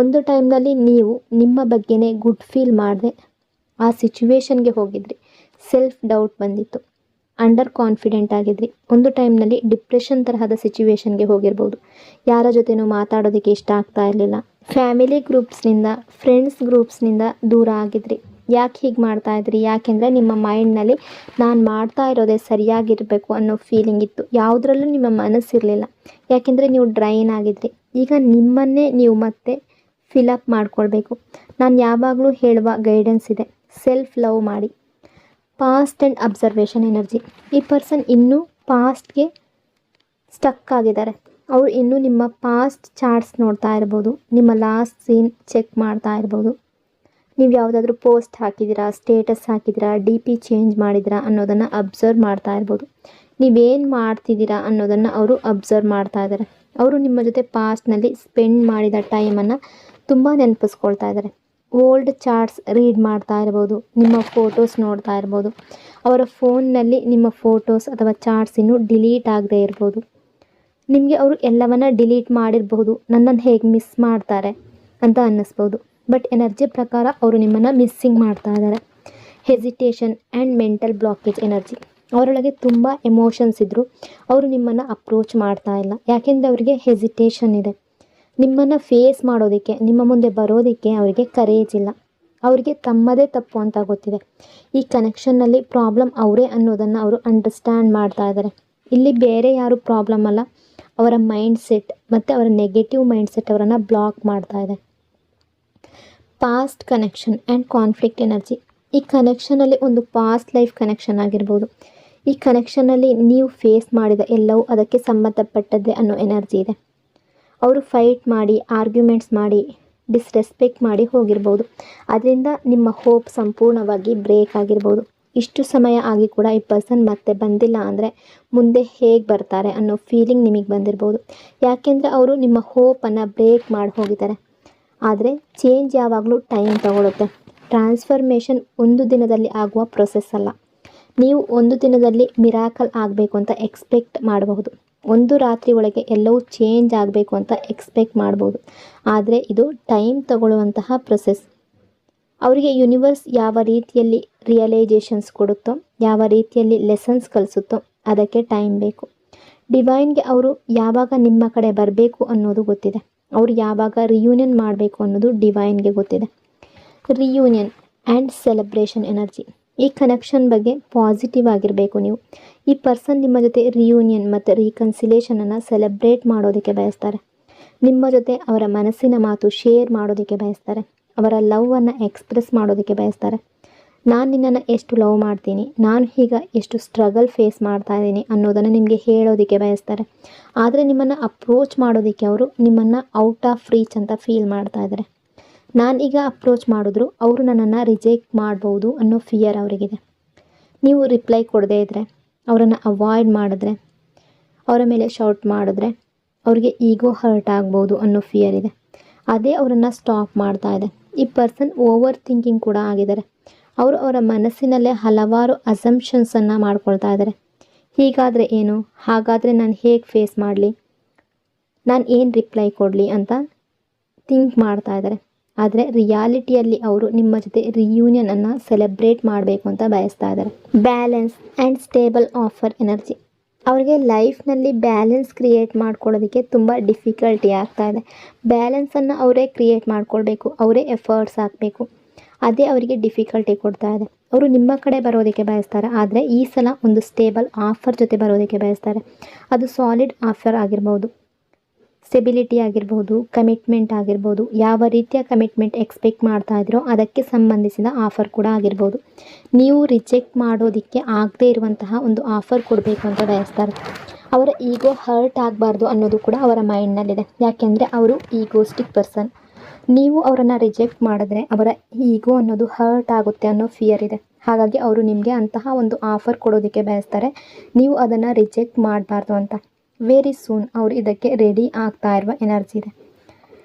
ಒಂದು ಟೈಮ್ನಲ್ಲಿ ನೀವು ನಿಮ್ಮ ಬಗ್ಗೆನೇ ಗುಡ್ ಫೀಲ್ ಮಾಡದೆ ಆ ಸಿಚುವೇಶನ್ಗೆ ಹೋಗಿದ್ರಿ, ಸೆಲ್ಫ್ ಡೌಟ್ ಬಂದಿತ್ತು, ಅಂಡರ್ ಕಾನ್ಫಿಡೆಂಟ್ ಆಗಿದ್ರಿ. ಒಂದು ಟೈಮ್ನಲ್ಲಿ ಡಿಪ್ರೆಷನ್ ತರಹದ ಸಿಚುವೇಶನ್ಗೆ ಹೋಗಿರ್ಬೋದು. ಯಾರ ಜೊತೆನೂ ಮಾತಾಡೋದಕ್ಕೆ ಇಷ್ಟ ಆಗ್ತಾ ಇರಲಿಲ್ಲ. ಫ್ಯಾಮಿಲಿ ಗ್ರೂಪ್ಸ್ನಿಂದ, ಫ್ರೆಂಡ್ಸ್ ಗ್ರೂಪ್ಸ್ನಿಂದ ದೂರ ಆಗಿದ್ರಿ. ಯಾಕೆ ಹೀಗೆ ಮಾಡ್ತಾಯಿದ್ರಿ? ಯಾಕೆಂದರೆ ನಿಮ್ಮ ಮೈಂಡ್ನಲ್ಲಿ ನಾನು ಮಾಡ್ತಾ ಇರೋದೇ ಸರಿಯಾಗಿರಬೇಕು ಅನ್ನೋ ಫೀಲಿಂಗ್ ಇತ್ತು. ಯಾವುದ್ರಲ್ಲೂ ನಿಮ್ಮ ಮನಸ್ಸಿರಲಿಲ್ಲ. ಯಾಕೆಂದರೆ ನೀವು ಡ್ರೈನ್ ಆಗಿದ್ರಿ. ಈಗ ನಿಮ್ಮನ್ನೇ ನೀವು ಮತ್ತೆ ಫಿಲಪ್ ಮಾಡ್ಕೊಳ್ಬೇಕು. ನಾನು ಯಾವಾಗಲೂ ಹೇಳುವ ಗೈಡೆನ್ಸ್ ಇದೆ, ಸೆಲ್ಫ್ ಲವ್ ಮಾಡಿ. Past and observation energy. ಈ ಪರ್ಸನ್ ಇನ್ನೂ ಪಾಸ್ಟ್ಗೆ ಸ್ಟಕ್ ಆಗಿದ್ದಾರೆ. ಅವರು ಇನ್ನೂ ನಿಮ್ಮ ಪಾಸ್ಟ್ ಚಾರ್ಟ್ಸ್ ನೋಡ್ತಾ ಇರ್ಬೋದು, ನಿಮ್ಮ ಲಾಸ್ಟ್ ಸೀನ್ ಚೆಕ್ ಮಾಡ್ತಾ ಇರ್ಬೋದು. ನೀವು ಯಾವುದಾದ್ರೂ ಪೋಸ್ಟ್ ಹಾಕಿದ್ದೀರಾ, ಸ್ಟೇಟಸ್ ಹಾಕಿದ್ದೀರಾ, DP ಚೇಂಜ್ ಮಾಡಿದ್ದೀರಾ ಅನ್ನೋದನ್ನು ಅಬ್ಸರ್ವ್ ಮಾಡ್ತಾ ಇರ್ಬೋದು. ನೀವೇನು ಮಾಡ್ತಿದ್ದೀರಾ ಅನ್ನೋದನ್ನು ಅವರು ಅಬ್ಸರ್ವ್ ಮಾಡ್ತಾ ಇದ್ದಾರೆ. ಅವರು ನಿಮ್ಮ ಜೊತೆ ಪಾಸ್ಟ್ನಲ್ಲಿ ಸ್ಪೆಂಡ್ ಮಾಡಿದ ಟೈಮನ್ನು ತುಂಬ ನೆನಪಿಸ್ಕೊಳ್ತಾ ಇದ್ದಾರೆ. ಓಲ್ಡ್ ಚಾರ್ಟ್ಸ್ ರೀಡ್ ಮಾಡ್ತಾ ಇರ್ಬೋದು, ನಿಮ್ಮ ಫೋಟೋಸ್ ನೋಡ್ತಾ ಇರ್ಬೋದು. ಅವರ ಫೋನ್ನಲ್ಲಿ ನಿಮ್ಮ ಫೋಟೋಸ್ ಅಥವಾ ಚಾರ್ಟ್ಸ್ ಇನ್ನೂ ಡಿಲೀಟ್ ಆಗದೇ ಇರ್ಬೋದು. ನಿಮಗೆ ಅವರು ಎಲ್ಲವನ್ನ ಡಿಲೀಟ್ ಮಾಡಿರಬಹುದು, ನನ್ನನ್ನು ಹೇಗೆ ಮಿಸ್ ಮಾಡ್ತಾರೆ ಅಂತ ಅನ್ನಿಸ್ಬೋದು. ಬಟ್ ಎನರ್ಜಿ ಪ್ರಕಾರ ಅವರು ನಿಮ್ಮನ್ನು ಮಿಸ್ಸಿಂಗ್ ಮಾಡ್ತಾ ಇದ್ದಾರೆ. Hesitation and mental blockage energy. ಅವರೊಳಗೆ ತುಂಬ ಎಮೋಷನ್ಸ್ ಇದ್ದರು, ಅವರು ನಿಮ್ಮನ್ನು ಅಪ್ರೋಚ್ ಮಾಡ್ತಾ ಇಲ್ಲ. ಯಾಕೆಂದರೆ ಅವರಿಗೆ ಹೆಸಿಟೇಷನ್ ಇದೆ. ನಿಮ್ಮನ್ನು ಫೇಸ್ ಮಾಡೋದಕ್ಕೆ, ನಿಮ್ಮ ಮುಂದೆ ಬರೋದಕ್ಕೆ ಅವರಿಗೆ ಕರೇಜ್ ಇಲ್ಲ. ಅವರಿಗೆ ತಮ್ಮದೇ ತಪ್ಪು ಅಂತ ಗೊತ್ತಿದೆ. ಈ ಕನೆಕ್ಷನ್ನಲ್ಲಿ ಪ್ರಾಬ್ಲಮ್ ಅವರೇ ಅನ್ನೋದನ್ನು ಅವರು ಅಂಡರ್ಸ್ಟ್ಯಾಂಡ್ ಮಾಡ್ತಾ ಇದ್ದಾರೆ. ಇಲ್ಲಿ ಬೇರೆ ಯಾರು ಪ್ರಾಬ್ಲಮ್ ಅಲ್ಲ, ಅವರ ಮೈಂಡ್ ಸೆಟ್ ಮತ್ತು ಅವರ ನೆಗೆಟಿವ್ ಮೈಂಡ್ ಸೆಟ್ ಅವರನ್ನು ಬ್ಲಾಕ್ ಮಾಡ್ತಾ ಇದೆ. Past connection and conflict energy. ಈ ಕನೆಕ್ಷನಲ್ಲಿ ಒಂದು ಪಾಸ್ಟ್ ಲೈಫ್ ಕನೆಕ್ಷನ್ ಆಗಿರ್ಬೋದು. ಈ ಕನೆಕ್ಷನ್ನಲ್ಲಿ ನೀವು ಫೇಸ್ ಮಾಡಿದ ಎಲ್ಲವೂ ಅದಕ್ಕೆ ಸಂಬಂಧಪಟ್ಟದ್ದೇ ಅನ್ನೋ ಎನರ್ಜಿ ಇದೆ. ಅವರು ಫೈಟ್ ಮಾಡಿ, ಆರ್ಗ್ಯುಮೆಂಟ್ಸ್ ಮಾಡಿ, ಡಿಸ್ರೆಸ್ಪೆಕ್ಟ್ ಮಾಡಿ ಹೋಗಿರ್ಬೋದು. ಅದರಿಂದ ನಿಮ್ಮ ಹೋಪ್ ಸಂಪೂರ್ಣವಾಗಿ ಬ್ರೇಕ್ ಆಗಿರ್ಬೋದು. ಇಷ್ಟು ಸಮಯ ಆಗಿ ಕೂಡ ಈ ಪರ್ಸನ್ ಮತ್ತೆ ಬಂದಿಲ್ಲ ಅಂದರೆ ಮುಂದೆ ಹೇಗೆ ಬರ್ತಾರೆ ಅನ್ನೋ ಫೀಲಿಂಗ್ ನಿಮಗೆ ಬಂದಿರ್ಬೋದು. ಯಾಕೆಂದರೆ ಅವರು ನಿಮ್ಮ ಹೋಪನ್ನು ಬ್ರೇಕ್ ಮಾಡಿ ಹೋಗಿದ್ದಾರೆ. ಆದರೆ ಚೇಂಜ್ ಯಾವಾಗಲೂ ಟೈಮ್ ತಗೊಳುತ್ತೆ. ಟ್ರಾನ್ಸ್ಫರ್ಮೇಷನ್ ಒಂದು ದಿನದಲ್ಲಿ ಆಗುವ ಪ್ರೊಸೆಸ್ ಅಲ್ಲ. ನೀವು ಒಂದು ದಿನದಲ್ಲಿ ಮಿರಾಕಲ್ ಆಗಬೇಕು ಅಂತ ಎಕ್ಸ್ಪೆಕ್ಟ್ ಮಾಡಬಹುದು. ಒಂದು ರಾತ್ರಿ ಒಳಗೆ ಎಲ್ಲವೂ ಚೇಂಜ್ ಆಗಬೇಕು ಅಂತ ಎಕ್ಸ್ಪೆಕ್ಟ್ ಮಾಡ್ಬೋದು. ಆದರೆ ಇದು ಟೈಮ್ ತಗೊಳ್ಳುವಂತಹ ಪ್ರೊಸೆಸ್. ಅವರಿಗೆ ಯೂನಿವರ್ಸ್ ಯಾವ ರೀತಿಯಲ್ಲಿ ರಿಯಲೈಸೇಷನ್ಸ್ ಕೊಡುತ್ತೋ, ಯಾವ ರೀತಿಯಲ್ಲಿ ಲೆಸನ್ಸ್ ಕಲಿಸುತ್ತೋ ಅದಕ್ಕೆ ಟೈಮ್ ಬೇಕು. ಡಿವೈನ್ಗೆ ಅವರು ಯಾವಾಗ ನಿಮ್ಮ ಕಡೆ ಬರಬೇಕು ಅನ್ನೋದು ಗೊತ್ತಿದೆ. ಅವರು ಯಾವಾಗ ರಿಯೂನಿಯನ್ ಮಾಡಬೇಕು ಅನ್ನೋದು ಡಿವೈನ್ಗೆ ಗೊತ್ತಿದೆ. Reunion and celebration energy. ಈ ಕನೆಕ್ಷನ್ ಬಗ್ಗೆ ಪಾಸಿಟಿವ್ ಆಗಿರಬೇಕು ನೀವು. ಈ ಪರ್ಸನ್ ನಿಮ್ಮ ಜೊತೆ ರಿಯೂನಿಯನ್ ಮತ್ತು ರೀಕನ್ಸಿಲೇಷನನ್ನು ಸೆಲೆಬ್ರೇಟ್ ಮಾಡೋದಕ್ಕೆ ಬಯಸ್ತಾರೆ. ನಿಮ್ಮ ಜೊತೆ ಅವರ ಮನಸ್ಸಿನ ಮಾತು ಶೇರ್ ಮಾಡೋದಕ್ಕೆ ಬಯಸ್ತಾರೆ. ಅವರ ಲವ್ವನ್ನು ಎಕ್ಸ್ಪ್ರೆಸ್ ಮಾಡೋದಕ್ಕೆ ಬಯಸ್ತಾರೆ. ನಾನು ನಿನ್ನನ್ನು ಎಷ್ಟು ಲವ್ ಮಾಡ್ತೀನಿ, ನಾನು ಈಗ ಎಷ್ಟು ಸ್ಟ್ರಗಲ್ ಫೇಸ್ ಮಾಡ್ತಾ ಇದ್ದೀನಿ ಅನ್ನೋದನ್ನು ನಿಮಗೆ ಹೇಳೋದಕ್ಕೆ ಬಯಸ್ತಾರೆ. ಆದರೆ ನಿಮ್ಮನ್ನು ಅಪ್ರೋಚ್ ಮಾಡೋದಕ್ಕೆ ಅವರು ನಿಮ್ಮನ್ನು ಔಟ್ ಆಫ್ ರೀಚ್ ಅಂತ ಫೀಲ್ ಮಾಡ್ತಾ ಇದ್ದಾರೆ. ನಾನು ಈಗ ಅಪ್ರೋಚ್ ಮಾಡಿದ್ರು ಅವರು ನನ್ನನ್ನು ರಿಜೆಕ್ಟ್ ಮಾಡ್ಬೋದು ಅನ್ನೋ ಫಿಯರ್ ಅವರಿಗಿದೆ. ನೀವು ರಿಪ್ಲೈ ಕೊಡದೇ ಇದ್ದರೆ, ಅವರನ್ನು ಅವಾಯ್ಡ್ ಮಾಡಿದ್ರೆ, ಅವರ ಮೇಲೆ ಶೌಟ್ ಮಾಡಿದ್ರೆ ಅವರಿಗೆ ಈಗೋ ಹರ್ಟ್ ಆಗ್ಬೋದು ಅನ್ನೋ ಫಿಯರ್ ಇದೆ. ಅದೇ ಅವರನ್ನು ಸ್ಟಾಪ್ ಮಾಡ್ತಾ ಇದೆ. ಈ ಪರ್ಸನ್ ಓವರ್ ಥಿಂಕಿಂಗ್ ಕೂಡ ಆಗಿದ್ದಾರೆ. ಅವರು ಅವರ ಮನಸ್ಸಿನಲ್ಲೇ ಹಲವಾರು ಅಸಂಪ್ಷನ್ಸನ್ನು ಮಾಡ್ಕೊಳ್ತಾ ಇದ್ದಾರೆ. ಹೀಗಾದರೆ ಏನು, ಹಾಗಾದರೆ ನಾನು ಹೇಗೆ ಫೇಸ್ ಮಾಡಲಿ, ನಾನು ಏನು ರಿಪ್ಲೈ ಕೊಡಲಿ ಅಂತ ಥಿಂಕ್ ಮಾಡ್ತಾ ಇದ್ದಾರೆ. ಆದರೆ ರಿಯಾಲಿಟಿಯಲ್ಲಿ ಅವರು ನಿಮ್ಮ ಜೊತೆ ರಿಯೂನಿಯನನ್ನು ಸೆಲೆಬ್ರೇಟ್ ಮಾಡಬೇಕು ಅಂತ ಬಯಸ್ತಾ ಇದ್ದಾರೆ. Balance and stable offer energy. ಅವರಿಗೆ ಲೈಫ್ನಲ್ಲಿ ಬ್ಯಾಲೆನ್ಸ್ ಕ್ರಿಯೇಟ್ ಮಾಡ್ಕೊಳ್ಳೋದಕ್ಕೆ ತುಂಬ ಡಿಫಿಕಲ್ಟಿ ಆಗ್ತಾ ಇದೆ. ಬ್ಯಾಲೆನ್ಸನ್ನು ಅವರೇ ಕ್ರಿಯೇಟ್ ಮಾಡ್ಕೊಳ್ಬೇಕು, ಅವರೇ ಎಫರ್ಟ್ಸ್ ಹಾಕಬೇಕು. ಅದೇ ಅವರಿಗೆ ಡಿಫಿಕಲ್ಟಿ ಕೊಡ್ತಾ ಇದೆ. ಅವರು ನಿಮ್ಮ ಕಡೆ ಬರೋದಕ್ಕೆ ಬಯಸ್ತಾರೆ. ಆದರೆ ಈ ಸಲ ಒಂದು ಸ್ಟೇಬಲ್ ಆಫರ್ ಜೊತೆ ಬರೋದಕ್ಕೆ ಬಯಸ್ತಾರೆ. ಅದು ಸಾಲಿಡ್ ಆಫರ್ ಆಗಿರ್ಬೋದು, ಸ್ಟೆಬಿಲಿಟಿ ಆಗಿರ್ಬೋದು, ಕಮಿಟ್ಮೆಂಟ್ ಆಗಿರ್ಬೋದು. ಯಾವ ರೀತಿಯ ಕಮಿಟ್ಮೆಂಟ್ ಎಕ್ಸ್ಪೆಕ್ಟ್ ಮಾಡ್ತಾ ಇದ್ರೋ ಅದಕ್ಕೆ ಸಂಬಂಧಿಸಿದ ಆಫರ್ ಕೂಡ ಆಗಿರ್ಬೋದು. ನೀವು ರಿಜೆಕ್ಟ್ ಮಾಡೋದಕ್ಕೆ ಆಗದೇ ಇರುವಂತಹ ಒಂದು ಆಫರ್ ಕೊಡಬೇಕು ಅಂತ ಬಯಸ್ತಾರೆ. ಅವರ ಈಗೋ ಹರ್ಟ್ ಆಗಬಾರ್ದು ಅನ್ನೋದು ಕೂಡ ಅವರ ಮೈಂಡ್ನಲ್ಲಿದೆ. ಯಾಕೆಂದರೆ ಅವರು ಈಗೋಸ್ಟಿಕ್ ಪರ್ಸನ್. ನೀವು ಅವರನ್ನು ರಿಜೆಕ್ಟ್ ಮಾಡಿದ್ರೆ ಅವರ ಈಗೋ ಅನ್ನೋದು ಹರ್ಟ್ ಆಗುತ್ತೆ ಅನ್ನೋ ಫಿಯರ್ ಇದೆ. ಹಾಗಾಗಿ ಅವರು ನಿಮಗೆ ಅಂತಹ ಒಂದು ಆಫರ್ ಕೊಡೋದಕ್ಕೆ ಬಯಸ್ತಾರೆ, ನೀವು ಅದನ್ನು ರಿಜೆಕ್ಟ್ ಮಾಡಬಾರ್ದು ಅಂತ. ವೆರಿ ಸೂನ್ ಅವರು ಇದಕ್ಕೆ ರೆಡಿ ಆಗ್ತಾ ಇರುವ ಎನರ್ಜಿ ಇದೆ.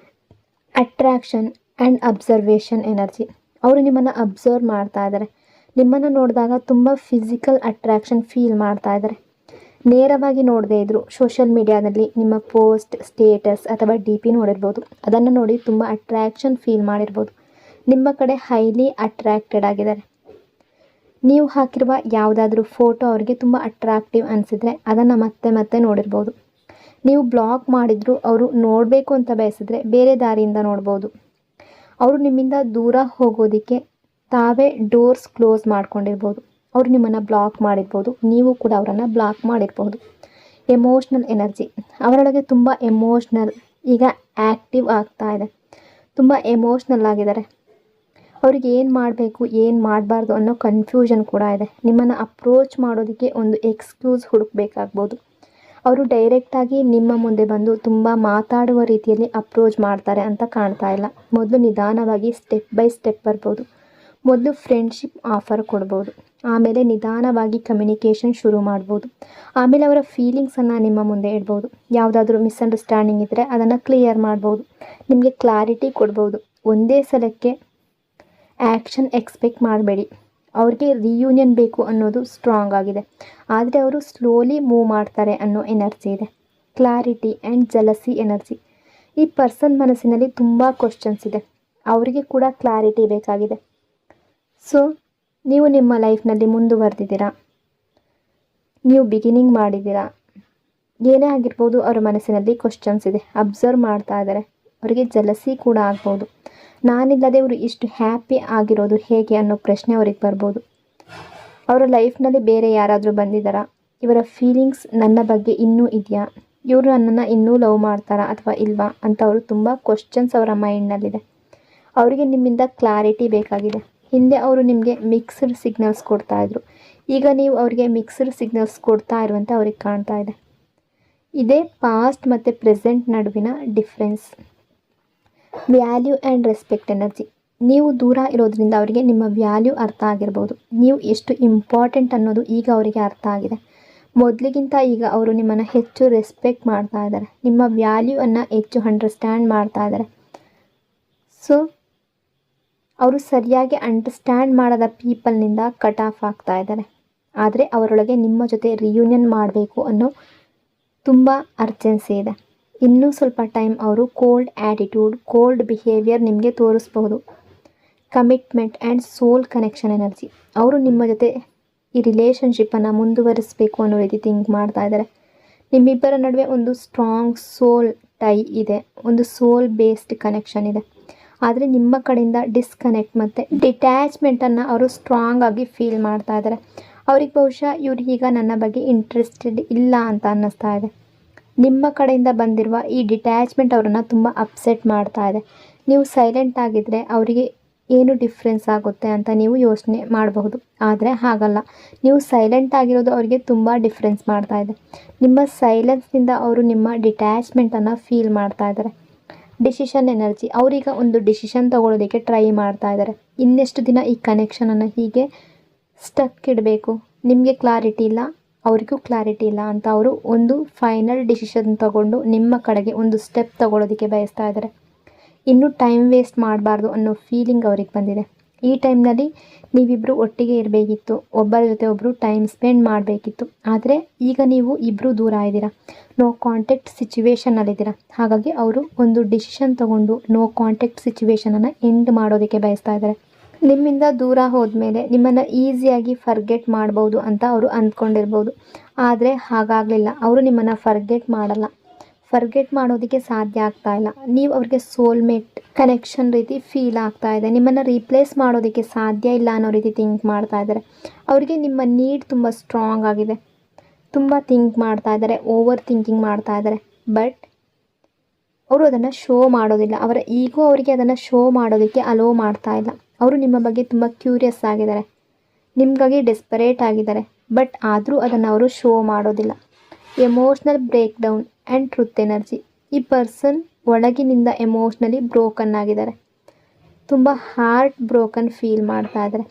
Attraction and observation energy. ಅವರು ನಿಮ್ಮನ್ನು ಅಬ್ಸರ್ವ್ ಮಾಡ್ತಾ ಇದ್ದಾರೆ. ನಿಮ್ಮನ್ನು ನೋಡಿದಾಗ ತುಂಬ ಫಿಸಿಕಲ್ ಅಟ್ರಾಕ್ಷನ್ ಫೀಲ್ ಮಾಡ್ತಾ ಇದ್ದಾರೆ. ನೇರವಾಗಿ ನೋಡದೇ ಇದ್ದರೂ ಸೋಷಿಯಲ್ ಮೀಡಿಯಾದಲ್ಲಿ ನಿಮ್ಮ ಪೋಸ್ಟ್, ಸ್ಟೇಟಸ್ ಅಥವಾ ಡಿ ಪಿ ನೋಡಿರ್ಬೋದು. ಅದನ್ನು ನೋಡಿ ತುಂಬ ಅಟ್ರಾಕ್ಷನ್ ಫೀಲ್ ಮಾಡಿರ್ಬೋದು. ನಿಮ್ಮ ಕಡೆ ಹೈಲಿ ಅಟ್ರಾಕ್ಟೆಡ್ ಆಗಿದ್ದಾರೆ. ನೀವು ಹಾಕಿರುವ ಯಾವುದಾದ್ರೂ ಫೋಟೋ ಅವರಿಗೆ ತುಂಬ ಅಟ್ರಾಕ್ಟಿವ್ ಅನಿಸಿದರೆ ಅದನ್ನು ಮತ್ತೆ ಮತ್ತೆ ನೋಡಿರ್ಬೋದು. ನೀವು ಬ್ಲಾಕ್ ಮಾಡಿದರೂ ಅವರು ನೋಡಬೇಕು ಅಂತ ಬಯಸಿದ್ರೆ ಬೇರೆ ದಾರಿಯಿಂದ ನೋಡ್ಬೋದು. ಅವರು ನಿಮ್ಮಿಂದ ದೂರ ಹೋಗೋದಕ್ಕೆ ತಾವೇ ಡೋರ್ಸ್ ಕ್ಲೋಸ್ ಮಾಡ್ಕೊಂಡಿರ್ಬೋದು. ಅವರು ನಿಮ್ಮನ್ನು ಬ್ಲಾಕ್ ಮಾಡಿರ್ಬೋದು, ನೀವು ಕೂಡ ಅವರನ್ನು ಬ್ಲಾಕ್ ಮಾಡಿರ್ಬೋದು. Emotional energy. ಅವರೊಳಗೆ ತುಂಬ ಎಮೋಷ್ನಲ್ ಈಗ ಆ್ಯಕ್ಟಿವ್ ಆಗ್ತಾ ಇದೆ. ತುಂಬ ಎಮೋಷ್ನಲ್ ಆಗಿದ್ದಾರೆ. ಅವ್ರಿಗೆ ಏನು ಮಾಡಬೇಕು, ಏನು ಮಾಡಬಾರ್ದು ಅನ್ನೋ ಕನ್ಫ್ಯೂಷನ್ ಕೂಡ ಇದೆ. ನಿಮ್ಮನ್ನು ಅಪ್ರೋಚ್ ಮಾಡೋದಕ್ಕೆ ಒಂದು ಎಕ್ಸ್ಕ್ಯೂಸ್ ಹುಡುಕಬೇಕಾಗ್ಬೋದು. ಅವರು ಡೈರೆಕ್ಟಾಗಿ ನಿಮ್ಮ ಮುಂದೆ ಬಂದು ತುಂಬ ಮಾತಾಡುವ ರೀತಿಯಲ್ಲಿ ಅಪ್ರೋಚ್ ಮಾಡ್ತಾರೆ ಅಂತ ಕಾಣ್ತಾ ಇಲ್ಲ. ಮೊದಲು ನಿಧಾನವಾಗಿ ಸ್ಟೆಪ್ ಬೈ ಸ್ಟೆಪ್ ಬರ್ಬೋದು. ಮೊದಲು ಫ್ರೆಂಡ್ಶಿಪ್ ಆಫರ್ ಕೊಡ್ಬೋದು, ಆಮೇಲೆ ನಿಧಾನವಾಗಿ ಕಮ್ಯುನಿಕೇಷನ್ ಶುರು ಮಾಡ್ಬೋದು. ಆಮೇಲೆ ಅವರ ಫೀಲಿಂಗ್ಸನ್ನು ನಿಮ್ಮ ಮುಂದೆ ಇಡ್ಬೋದು. ಯಾವುದಾದ್ರೂ ಮಿಸ್ಅಂಡರ್ಸ್ಟ್ಯಾಂಡಿಂಗ್ ಇದ್ದರೆ ಅದನ್ನು ಕ್ಲಿಯರ್ ಮಾಡ್ಬೋದು, ನಿಮಗೆ ಕ್ಲಾರಿಟಿ ಕೊಡ್ಬೋದು. ಒಂದೇ ಸಲಕ್ಕೆ ಆ್ಯಕ್ಷನ್ ಎಕ್ಸ್ಪೆಕ್ಟ್ ಮಾಡಬೇಡಿ. ಅವ್ರಿಗೆ ರಿಯೂನಿಯನ್ ಬೇಕು ಅನ್ನೋದು ಸ್ಟ್ರಾಂಗ್ ಆಗಿದೆ, ಆದರೆ ಅವರು ಸ್ಲೋಲಿ ಮೂವ್ ಮಾಡ್ತಾರೆ ಅನ್ನೋ ಎನರ್ಜಿ ಇದೆ. Clarity and jealousy energy. ಈ ಪರ್ಸನ್ ಮನಸ್ಸಿನಲ್ಲಿ ತುಂಬ ಕ್ವಶನ್ಸ್ ಇದೆ. ಅವರಿಗೆ ಕೂಡ ಕ್ಲಾರಿಟಿ ಬೇಕಾಗಿದೆ. ಸೊ ನೀವು ನಿಮ್ಮ ಲೈಫ್ನಲ್ಲಿ ಮುಂದುವರೆದಿದ್ದೀರಾ, ನೀವು ಬಿಗಿನಿಂಗ್ ಮಾಡಿದ್ದೀರಾ, ಏನೇ ಆಗಿರ್ಬೋದು ಅವರ ಮನಸ್ಸಿನಲ್ಲಿ ಕ್ವಶನ್ಸ್ ಇದೆ. ಅಬ್ಸರ್ವ್ ಮಾಡ್ತಾ ಇದ್ದಾರೆ. ಅವರಿಗೆ ಜಲಸಿ ಕೂಡ ಆಗ್ಬೋದು. ನಾನಿಲ್ಲದೆ ಇವರು ಇಷ್ಟು ಹ್ಯಾಪಿ ಆಗಿರೋದು ಹೇಗೆ ಅನ್ನೋ ಪ್ರಶ್ನೆ ಅವ್ರಿಗೆ ಬರ್ಬೋದು. ಅವರ ಲೈಫ್ನಲ್ಲಿ ಬೇರೆ ಯಾರಾದರೂ ಬಂದಿದ್ದಾರಾ, ಇವರ ಫೀಲಿಂಗ್ಸ್ ನನ್ನ ಬಗ್ಗೆ ಇನ್ನೂ ಇದೆಯಾ, ಇವರು ನನ್ನನ್ನು ಇನ್ನೂ ಲವ್ ಮಾಡ್ತಾರಾ ಅಥವಾ ಇಲ್ವಾ ಅಂತ ಅವರು ತುಂಬ ಕ್ವಶನ್ಸ್ ಅವರ ಮೈಂಡ್ನಲ್ಲಿದೆ. ಅವರಿಗೆ ನಿಮ್ಮಿಂದ ಕ್ಲಾರಿಟಿ ಬೇಕಾಗಿದೆ. ಹಿಂದೆ ಅವರು ನಿಮಗೆ ಮಿಕ್ಸ್ಡ್ ಸಿಗ್ನಲ್ಸ್ ಕೊಡ್ತಾಯಿದ್ರು, ಈಗ ನೀವು ಅವರಿಗೆ ಮಿಕ್ಸ್ಡ್ ಸಿಗ್ನಲ್ಸ್ ಕೊಡ್ತಾ ಇರುವಂತೆ ಅವ್ರಿಗೆ ಕಾಣ್ತಾ ಇದೆ. ಇದೇ ಪಾಸ್ಟ್ ಮತ್ತು ಪ್ರೆಸೆಂಟ್ ನಡುವಿನ difference. Value and respect energy. ನೀವು ದೂರ ಇರೋದ್ರಿಂದ ಅವರಿಗೆ ನಿಮ್ಮ ವ್ಯಾಲ್ಯೂ ಅರ್ಥ ಆಗಿರ್ಬೋದು. ನೀವು ಎಷ್ಟು ಇಂಪಾರ್ಟೆಂಟ್ ಅನ್ನೋದು ಈಗ ಅವರಿಗೆ ಅರ್ಥ ಆಗಿದೆ. ಮೊದಲಿಗಿಂತ ಈಗ ಅವರು ನಿಮ್ಮನ್ನು ಹೆಚ್ಚು ರೆಸ್ಪೆಕ್ಟ್ ಮಾಡ್ತಾ ಇದ್ದಾರೆ. ನಿಮ್ಮ ವ್ಯಾಲ್ಯೂವನ್ನು ಹೆಚ್ಚು ಅಂಡರ್ಸ್ಟ್ಯಾಂಡ್ ಮಾಡ್ತಾ ಇದ್ದಾರೆ. ಸೊ ಅವರು ಸರಿಯಾಗಿ ಅಂಡರ್ಸ್ಟ್ಯಾಂಡ್ ಮಾಡದ ಪೀಪಲ್ನಿಂದ ಕಟ್ ಆಫ್ ಆಗ್ತಾ ಇದ್ದಾರೆ. ಆದರೆ ಅವರೊಳಗೆ ನಿಮ್ಮ ಜೊತೆ ರಿಯೂನಿಯನ್ ಮಾಡಬೇಕು ಅನ್ನೋ ತುಂಬ ಅರ್ಜೆನ್ಸಿ ಇದೆ. ಇನ್ನೂ ಸ್ವಲ್ಪ ಟೈಮ್ ಅವರು ಕೋಲ್ಡ್ ಆ್ಯಟಿಟ್ಯೂಡ್, ಕೋಲ್ಡ್ ಬಿಹೇವಿಯರ್ ನಿಮಗೆ ತೋರಿಸ್ಬಹುದು. Commitment and soul connection energy. ಅವರು ನಿಮ್ಮ ಜೊತೆ ಈ ರಿಲೇಷನ್ಶಿಪ್ಪನ್ನು ಮುಂದುವರಿಸಬೇಕು ಅನ್ನೋ ರೀತಿ ಥಿಂಕ್ ಮಾಡ್ತಾ ಇದ್ದಾರೆ. ನಿಮ್ಮಿಬ್ಬರ ನಡುವೆ ಒಂದು ಸ್ಟ್ರಾಂಗ್ ಸೋಲ್ ಟೈ ಇದೆ, ಒಂದು ಸೋಲ್ ಬೇಸ್ಡ್ ಕನೆಕ್ಷನ್ ಇದೆ. ಆದರೆ ನಿಮ್ಮ ಕಡೆಯಿಂದ ಡಿಸ್ಕನೆಕ್ಟ್ ಮತ್ತು ಡಿಟ್ಯಾಚ್ಮೆಂಟನ್ನು ಅವರು ಸ್ಟ್ರಾಂಗ್ ಆಗಿ ಫೀಲ್ ಮಾಡ್ತಾ ಇದ್ದಾರೆ. ಅವ್ರಿಗೆ ಬಹುಶಃ ಇವ್ರು ಈಗ ನನ್ನ ಬಗ್ಗೆ ಇಂಟ್ರೆಸ್ಟೆಡ್ ಇಲ್ಲ ಅಂತ ಅನ್ನಿಸ್ತಾ ಇದೆ. ನಿಮ್ಮ ಕಡೆಯಿಂದ ಬಂದಿರುವ ಈ ಡಿಟ್ಯಾಚ್ಮೆಂಟ್ ಅವರನ್ನು ತುಂಬ ಅಪ್ಸೆಟ್ ಮಾಡ್ತಾ ಇದೆ. ನೀವು ಸೈಲೆಂಟ್ ಆಗಿದ್ದರೆ ಅವರಿಗೆ ಏನು ಡಿಫ್ರೆನ್ಸ್ ಆಗುತ್ತೆ ಅಂತ ನೀವು ಯೋಚನೆ ಮಾಡಬಹುದು. ಆದರೆ ಹಾಗಲ್ಲ, ನೀವು ಸೈಲೆಂಟ್ ಆಗಿರೋದು ಅವರಿಗೆ ತುಂಬ ಡಿಫ್ರೆನ್ಸ್ ಮಾಡ್ತಾ ಇದೆ. ನಿಮ್ಮ ಸೈಲೆನ್ಸ್ನಿಂದ ಅವರು ನಿಮ್ಮ ಡಿಟ್ಯಾಚ್ಮೆಂಟನ್ನು ಫೀಲ್ ಮಾಡ್ತಾ ಇದ್ದಾರೆ. Decision energy. ಅವರೀಗ ಒಂದು ಡಿಸಿಷನ್ ತಗೊಳ್ಳೋದಕ್ಕೆ ಟ್ರೈ ಮಾಡ್ತಾ ಇದ್ದಾರೆ. ಇನ್ನೆಷ್ಟು ದಿನ ಈ ಕನೆಕ್ಷನನ್ನು ಹೀಗೆ ಸ್ಟಕ್ ಇಡಬೇಕು, ನಿಮಗೆ ಕ್ಲಾರಿಟಿ ಇಲ್ಲ, ಅವರಿಗೂ ಕ್ಲಾರಿಟಿ ಇಲ್ಲ ಅಂತ ಅವರು ಒಂದು ಫೈನಲ್ ಡಿಸಿಷನ್ ತಗೊಂಡು ನಿಮ್ಮ ಕಡೆಗೆ ಒಂದು ಸ್ಟೆಪ್ ತಗೊಳ್ಳೋದಕ್ಕೆ ಬಯಸ್ತಾ ಇದ್ದಾರೆ. ಇನ್ನೂ ಟೈಮ್ ವೇಸ್ಟ್ ಮಾಡಬಾರ್ದು ಅನ್ನೋ ಫೀಲಿಂಗ್ ಅವ್ರಿಗೆ ಬಂದಿದೆ. ಈ ಟೈಮ್ನಲ್ಲಿ ನೀವಿಬ್ಬರು ಒಟ್ಟಿಗೆ ಇರಬೇಕಿತ್ತು, ಒಬ್ಬರ ಜೊತೆ ಒಬ್ಬರು ಟೈಮ್ ಸ್ಪೆಂಡ್ ಮಾಡಬೇಕಿತ್ತು. ಆದರೆ ಈಗ ನೀವು ಇಬ್ಬರು ದೂರ ಇದ್ದೀರಾ, ನೋ ಕಾಂಟ್ಯಾಕ್ಟ್ ಸಿಚುವೇಷನಲ್ಲಿದ್ದೀರಾ. ಹಾಗಾಗಿ ಅವರು ಒಂದು ಡಿಸಿಷನ್ ತಗೊಂಡು ನೋ ಕಾಂಟ್ಯಾಕ್ಟ್ ಸಿಚುವೇಷನನ್ನು ಎಂಡ್ ಮಾಡೋದಕ್ಕೆ ಬಯಸ್ತಾ ಇದ್ದಾರೆ. ನಿಮ್ಮಿಂದ ದೂರ ಹೋದ್ಮೇಲೆ ನಿಮ್ಮನ್ನು ಈಸಿಯಾಗಿ ಫರ್ಗೆಟ್ ಮಾಡ್ಬೋದು ಅಂತ ಅವರು ಅಂದ್ಕೊಂಡಿರ್ಬೋದು. ಆದರೆ ಹಾಗಾಗಲಿಲ್ಲ. ಅವರು ನಿಮ್ಮನ್ನು ಫರ್ಗೆಟ್ ಮಾಡಲ್ಲ, ಫರ್ಗೆಟ್ ಮಾಡೋದಕ್ಕೆ ಸಾಧ್ಯ ಆಗ್ತಾ ಇಲ್ಲ. ನೀವು ಅವ್ರಿಗೆ ಸೋಲ್ಮೇಟ್ ಕನೆಕ್ಷನ್ ರೀತಿ ಫೀಲ್ ಆಗ್ತಾ ಇದೆ. ನಿಮ್ಮನ್ನು ರೀಪ್ಲೇಸ್ ಮಾಡೋದಕ್ಕೆ ಸಾಧ್ಯ ಇಲ್ಲ ಅನ್ನೋ ರೀತಿ ಥಿಂಕ್ ಮಾಡ್ತಾ ಇದ್ದಾರೆ. ಅವರಿಗೆ ನಿಮ್ಮ ನೀಡ್ ತುಂಬ ಸ್ಟ್ರಾಂಗ್ ಆಗಿದೆ, ತುಂಬ ಥಿಂಕ್ ಮಾಡ್ತಾ ಇದ್ದಾರೆ, ಓವರ್ ಥಿಂಕಿಂಗ್ ಮಾಡ್ತಾ ಇದ್ದಾರೆ. ಬಟ್ ಅವರು ಅದನ್ನು ಶೋ ಮಾಡೋದಿಲ್ಲ. ಅವರ ಈಗೋ ಅವರಿಗೆ ಅದನ್ನು ಶೋ ಮಾಡೋದಕ್ಕೆ ಅಲೋ ಮಾಡ್ತಾ ಇಲ್ಲ. ಅವರು ನಿಮ್ಮ ಬಗ್ಗೆ ತುಂಬ ಕ್ಯೂರಿಯಸ್ ಆಗಿದ್ದಾರೆ, ನಿಮಗಾಗಿ ಡೆಸ್ಪರೇಟ್ ಆಗಿದ್ದಾರೆ. ಬಟ್ ಆದರೂ ಅದನ್ನು ಅವರು ಶೋ ಮಾಡೋದಿಲ್ಲ. Emotional breakdown and truth energy. ಈ ಪರ್ಸನ್ ಒಳಗಿನಿಂದ ಎಮೋಷ್ನಲಿ ಬ್ರೋಕನ್ ಆಗಿದ್ದಾರೆ, ತುಂಬ ಹಾರ್ಟ್ ಬ್ರೋಕನ್ ಫೀಲ್ ಮಾಡ್ತಾ ಇದ್ದಾರೆ.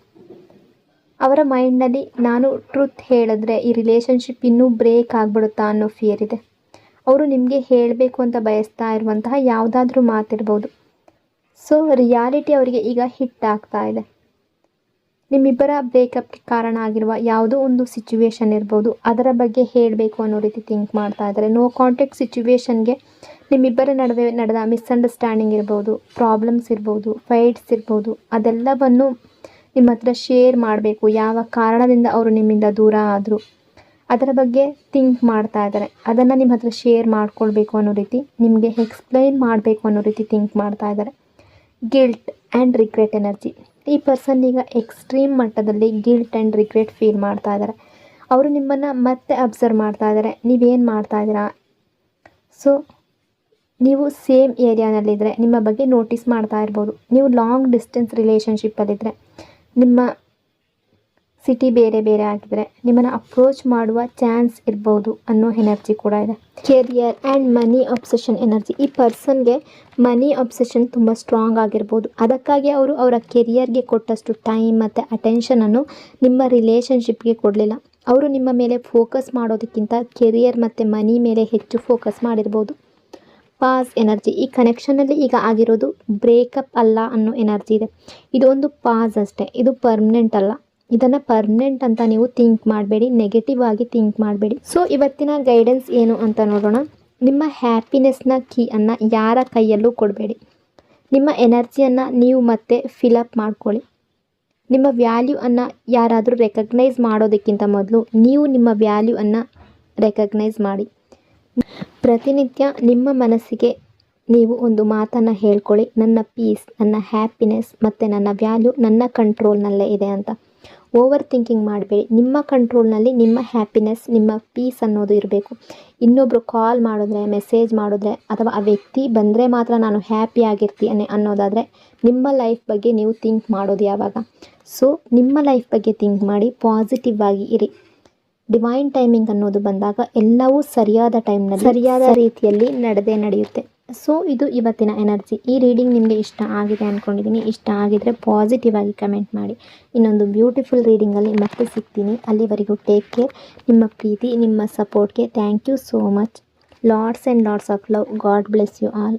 ಅವರ ಮೈಂಡ್ನಲ್ಲಿ ನಾನು ಟ್ರುತ್ ಹೇಳಿದ್ರೆ ಈ ರಿಲೇಷನ್ಶಿಪ್ ಇನ್ನೂ ಬ್ರೇಕ್ ಆಗಿಬಿಡುತ್ತಾ ಅನ್ನೋ ಫಿಯರ್ ಇದೆ. ಅವರು ನಿಮಗೆ ಹೇಳಬೇಕು ಅಂತ ಬಯಸ್ತಾ ಇರುವಂತಹ ಯಾವುದಾದ್ರೂ ಮಾತಿರ್ಬೋದು. ಸೊ ರಿಯಾಲಿಟಿ ಅವರಿಗೆ ಈಗ ಹಿಟ್ ಆಗ್ತಾ ಇದೆ. ನಿಮ್ಮಿಬ್ಬರ ಬ್ರೇಕಪ್ಗೆ ಕಾರಣ ಆಗಿರುವ ಯಾವುದೋ ಒಂದು ಸಿಚುವೇಶನ್ ಇರ್ಬೋದು, ಅದರ ಬಗ್ಗೆ ಹೇಳಬೇಕು ಅನ್ನೋ ರೀತಿ ಥಿಂಕ್ ಮಾಡ್ತಾ ಇದ್ದಾರೆ. ನೋ ಕಾಂಟ್ಯಾಕ್ಟ್ ಸಿಚುವೇಶನ್ಗೆ ನಿಮ್ಮಿಬ್ಬರ ನಡುವೆ ನಡೆದ ಮಿಸ್ಅಂಡರ್ಸ್ಟ್ಯಾಂಡಿಂಗ್ ಇರ್ಬೋದು, ಪ್ರಾಬ್ಲಮ್ಸ್ ಇರ್ಬೋದು, ಫೈಟ್ಸ್ ಇರ್ಬೋದು, ಅದೆಲ್ಲವನ್ನು ನಿಮ್ಮ ಹತ್ರ ಶೇರ್ ಮಾಡಬೇಕು. ಯಾವ ಕಾರಣದಿಂದ ಅವರು ನಿಮ್ಮಿಂದ ದೂರ ಆದರು ಅದರ ಬಗ್ಗೆ ಥಿಂಕ್ ಮಾಡ್ತಾ ಇದ್ದಾರೆ. ಅದನ್ನು ನಿಮ್ಮ ಹತ್ರ ಶೇರ್ ಮಾಡ್ಕೊಳ್ಬೇಕು ಅನ್ನೋ ರೀತಿ, ನಿಮಗೆ ಎಕ್ಸ್ಪ್ಲೈನ್ ಮಾಡಬೇಕು ಅನ್ನೋ ರೀತಿ ಥಿಂಕ್ ಮಾಡ್ತಾ ಇದ್ದಾರೆ. Guilt and regret energy. ಈ ಪರ್ಸನ್ ಈಗ ಎಕ್ಸ್ಟ್ರೀಮ್ ಮಟ್ಟದಲ್ಲಿ ಗಿಲ್ಟ್ ಆ್ಯಂಡ್ ರಿಗ್ರೆಟ್ ಫೀಲ್ ಮಾಡ್ತಾ ಇದ್ದಾರೆ. ಅವರು ನಿಮ್ಮನ್ನು ಮತ್ತೆ ಅಬ್ಸರ್ವ್ ಮಾಡ್ತಾ ಇದ್ದಾರೆ, ನೀವೇನು ಮಾಡ್ತಾ ಇದ್ದೀರಾ. ಸೊ ನೀವು ಸೇಮ್ ಏರಿಯಾನಲ್ಲಿದ್ದರೆ ನಿಮ್ಮ ಬಗ್ಗೆ ನೋಟಿಸ್ ಮಾಡ್ತಾ ಇರ್ಬೋದು. ನೀವು ಲಾಂಗ್ ಡಿಸ್ಟೆನ್ಸ್ ರಿಲೇಷನ್ಶಿಪ್ಪಲ್ಲಿದ್ದರೆ, ನಿಮ್ಮ ಸಿಟಿ ಬೇರೆ ಬೇರೆ ಆಗಿದ್ರೆ ನಿಮ್ಮನ್ನು ಅಪ್ರೋಚ್ ಮಾಡುವ ಚಾನ್ಸ್ ಇರ್ಬೋದು ಅನ್ನೋ ಎನರ್ಜಿ ಕೂಡ ಇದೆ. Career and money obsession energy. ಈ ಪರ್ಸನ್ಗೆ ಮನಿ ಅಬ್ಸೆಷನ್ ತುಂಬ ಸ್ಟ್ರಾಂಗ್ ಆಗಿರ್ಬೋದು. ಅದಕ್ಕಾಗಿ ಅವರು ಅವರ ಕೆರಿಯರ್ಗೆ ಕೊಟ್ಟಷ್ಟು ಟೈಮ್ ಮತ್ತು ಅಟೆನ್ಷನನ್ನು ನಿಮ್ಮ ರಿಲೇಷನ್ಶಿಪ್ಗೆ ಕೊಡಲಿಲ್ಲ. ಅವರು ನಿಮ್ಮ ಮೇಲೆ ಫೋಕಸ್ ಮಾಡೋದಕ್ಕಿಂತ ಕೆರಿಯರ್ ಮತ್ತು ಮನಿ ಮೇಲೆ ಹೆಚ್ಚು ಫೋಕಸ್ ಮಾಡಿರ್ಬೋದು. Pass energy. ಈ ಕನೆಕ್ಷನಲ್ಲಿ ಈಗ ಆಗಿರೋದು ಬ್ರೇಕಪ್ ಅಲ್ಲ ಅನ್ನೋ ಎನರ್ಜಿ ಇದೆ. ಇದು ಒಂದು ಪಾಸ್ ಅಷ್ಟೇ, ಇದು ಪರ್ಮನೆಂಟ್ ಅಲ್ಲ. ಇದನ್ನು ಪರ್ಮನೆಂಟ್ ಅಂತ ನೀವು ಥಿಂಕ್ ಮಾಡಬೇಡಿ, ನೆಗೆಟಿವ್ ಆಗಿ ಥಿಂಕ್ ಮಾಡಬೇಡಿ. ಸೊ ಇವತ್ತಿನ ಗೈಡೆನ್ಸ್ ಏನು ಅಂತ ನೋಡೋಣ. ನಿಮ್ಮ ಹ್ಯಾಪಿನೆಸ್ನ ಕೀಯನ್ನು ಯಾರ ಕೈಯಲ್ಲೂ ಕೊಡಬೇಡಿ. ನಿಮ್ಮ ಎನರ್ಜಿಯನ್ನು ನೀವು ಮತ್ತೆ ಫಿಲಪ್ ಮಾಡ್ಕೊಳ್ಳಿ. ನಿಮ್ಮ ವ್ಯಾಲ್ಯೂವನ್ನು ಯಾರಾದರೂ ರೆಕಗ್ನೈಸ್ ಮಾಡೋದಕ್ಕಿಂತ ಮೊದಲು ನೀವು ನಿಮ್ಮ ವ್ಯಾಲ್ಯೂವನ್ನು ರೆಕಗ್ನೈಸ್ ಮಾಡಿ. ಪ್ರತಿನಿತ್ಯ ನಿಮ್ಮ ಮನಸ್ಸಿಗೆ ನೀವು ಒಂದು ಮಾತನ್ನು ಹೇಳ್ಕೊಳ್ಳಿ, ನನ್ನ ಪೀಸ್, ನನ್ನ ಹ್ಯಾಪಿನೆಸ್ ಮತ್ತು ನನ್ನ ವ್ಯಾಲ್ಯೂ ನನ್ನ ಕಂಟ್ರೋಲ್ನಲ್ಲೇ ಇದೆ ಅಂತ. ಓವರ್ ಥಿಂಕಿಂಗ್ ಮಾಡಬೇಡಿ. ನಿಮ್ಮ ಕಂಟ್ರೋಲ್ನಲ್ಲಿ ನಿಮ್ಮ ಹ್ಯಾಪಿನೆಸ್, ನಿಮ್ಮ ಪೀಸ್ ಅನ್ನೋದು ಇರಬೇಕು. ಇನ್ನೊಬ್ಬರು ಕಾಲ್ ಮಾಡಿದ್ರೆ, ಮೆಸೇಜ್ ಮಾಡಿದ್ರೆ, ಅಥವಾ ಆ ವ್ಯಕ್ತಿ ಬಂದರೆ ಮಾತ್ರ ನಾನು ಹ್ಯಾಪಿ ಆಗಿರ್ತೀನಿ ಅನ್ನೋದಾದರೆ ನಿಮ್ಮ ಲೈಫ್ ಬಗ್ಗೆ ನೀವು ಥಿಂಕ್ ಮಾಡೋದು ಯಾವಾಗ? ಸೊ ನಿಮ್ಮ ಲೈಫ್ ಬಗ್ಗೆ ಥಿಂಕ್ ಮಾಡಿ, ಪಾಸಿಟಿವ್ ಆಗಿ ಇರಿ. ಡಿವೈನ್ ಟೈಮಿಂಗ್ ಅನ್ನೋದು ಬಂದಾಗ ಎಲ್ಲವೂ ಸರಿಯಾದ ಟೈಮ್ನಲ್ಲಿ ಸರಿಯಾದ ರೀತಿಯಲ್ಲಿ ನಡೆಯುತ್ತೆ. ಸೊ ಇದು ಇವತ್ತಿನ ಎನರ್ಜಿ. ಈ ರೀಡಿಂಗ್ ನಿಮಗೆ ಇಷ್ಟ ಆಗಿದೆ ಅಂದ್ಕೊಂಡಿದ್ದೀನಿ. ಇಷ್ಟ ಆಗಿದರೆ ಪಾಸಿಟಿವ್ ಆಗಿ ಕಮೆಂಟ್ ಮಾಡಿ. ಇನ್ನೊಂದು ಬ್ಯೂಟಿಫುಲ್ ರೀಡಿಂಗಲ್ಲಿ ಮತ್ತೆ ಸಿಗ್ತೀನಿ. ಅಲ್ಲಿವರೆಗೂ ಟೇಕ್ ಕೇರ್. ನಿಮ್ಮ ಪ್ರೀತಿ, ನಿಮ್ಮ ಸಪೋರ್ಟ್ಗೆ thank you so much. Lots and lots of love. God bless you all.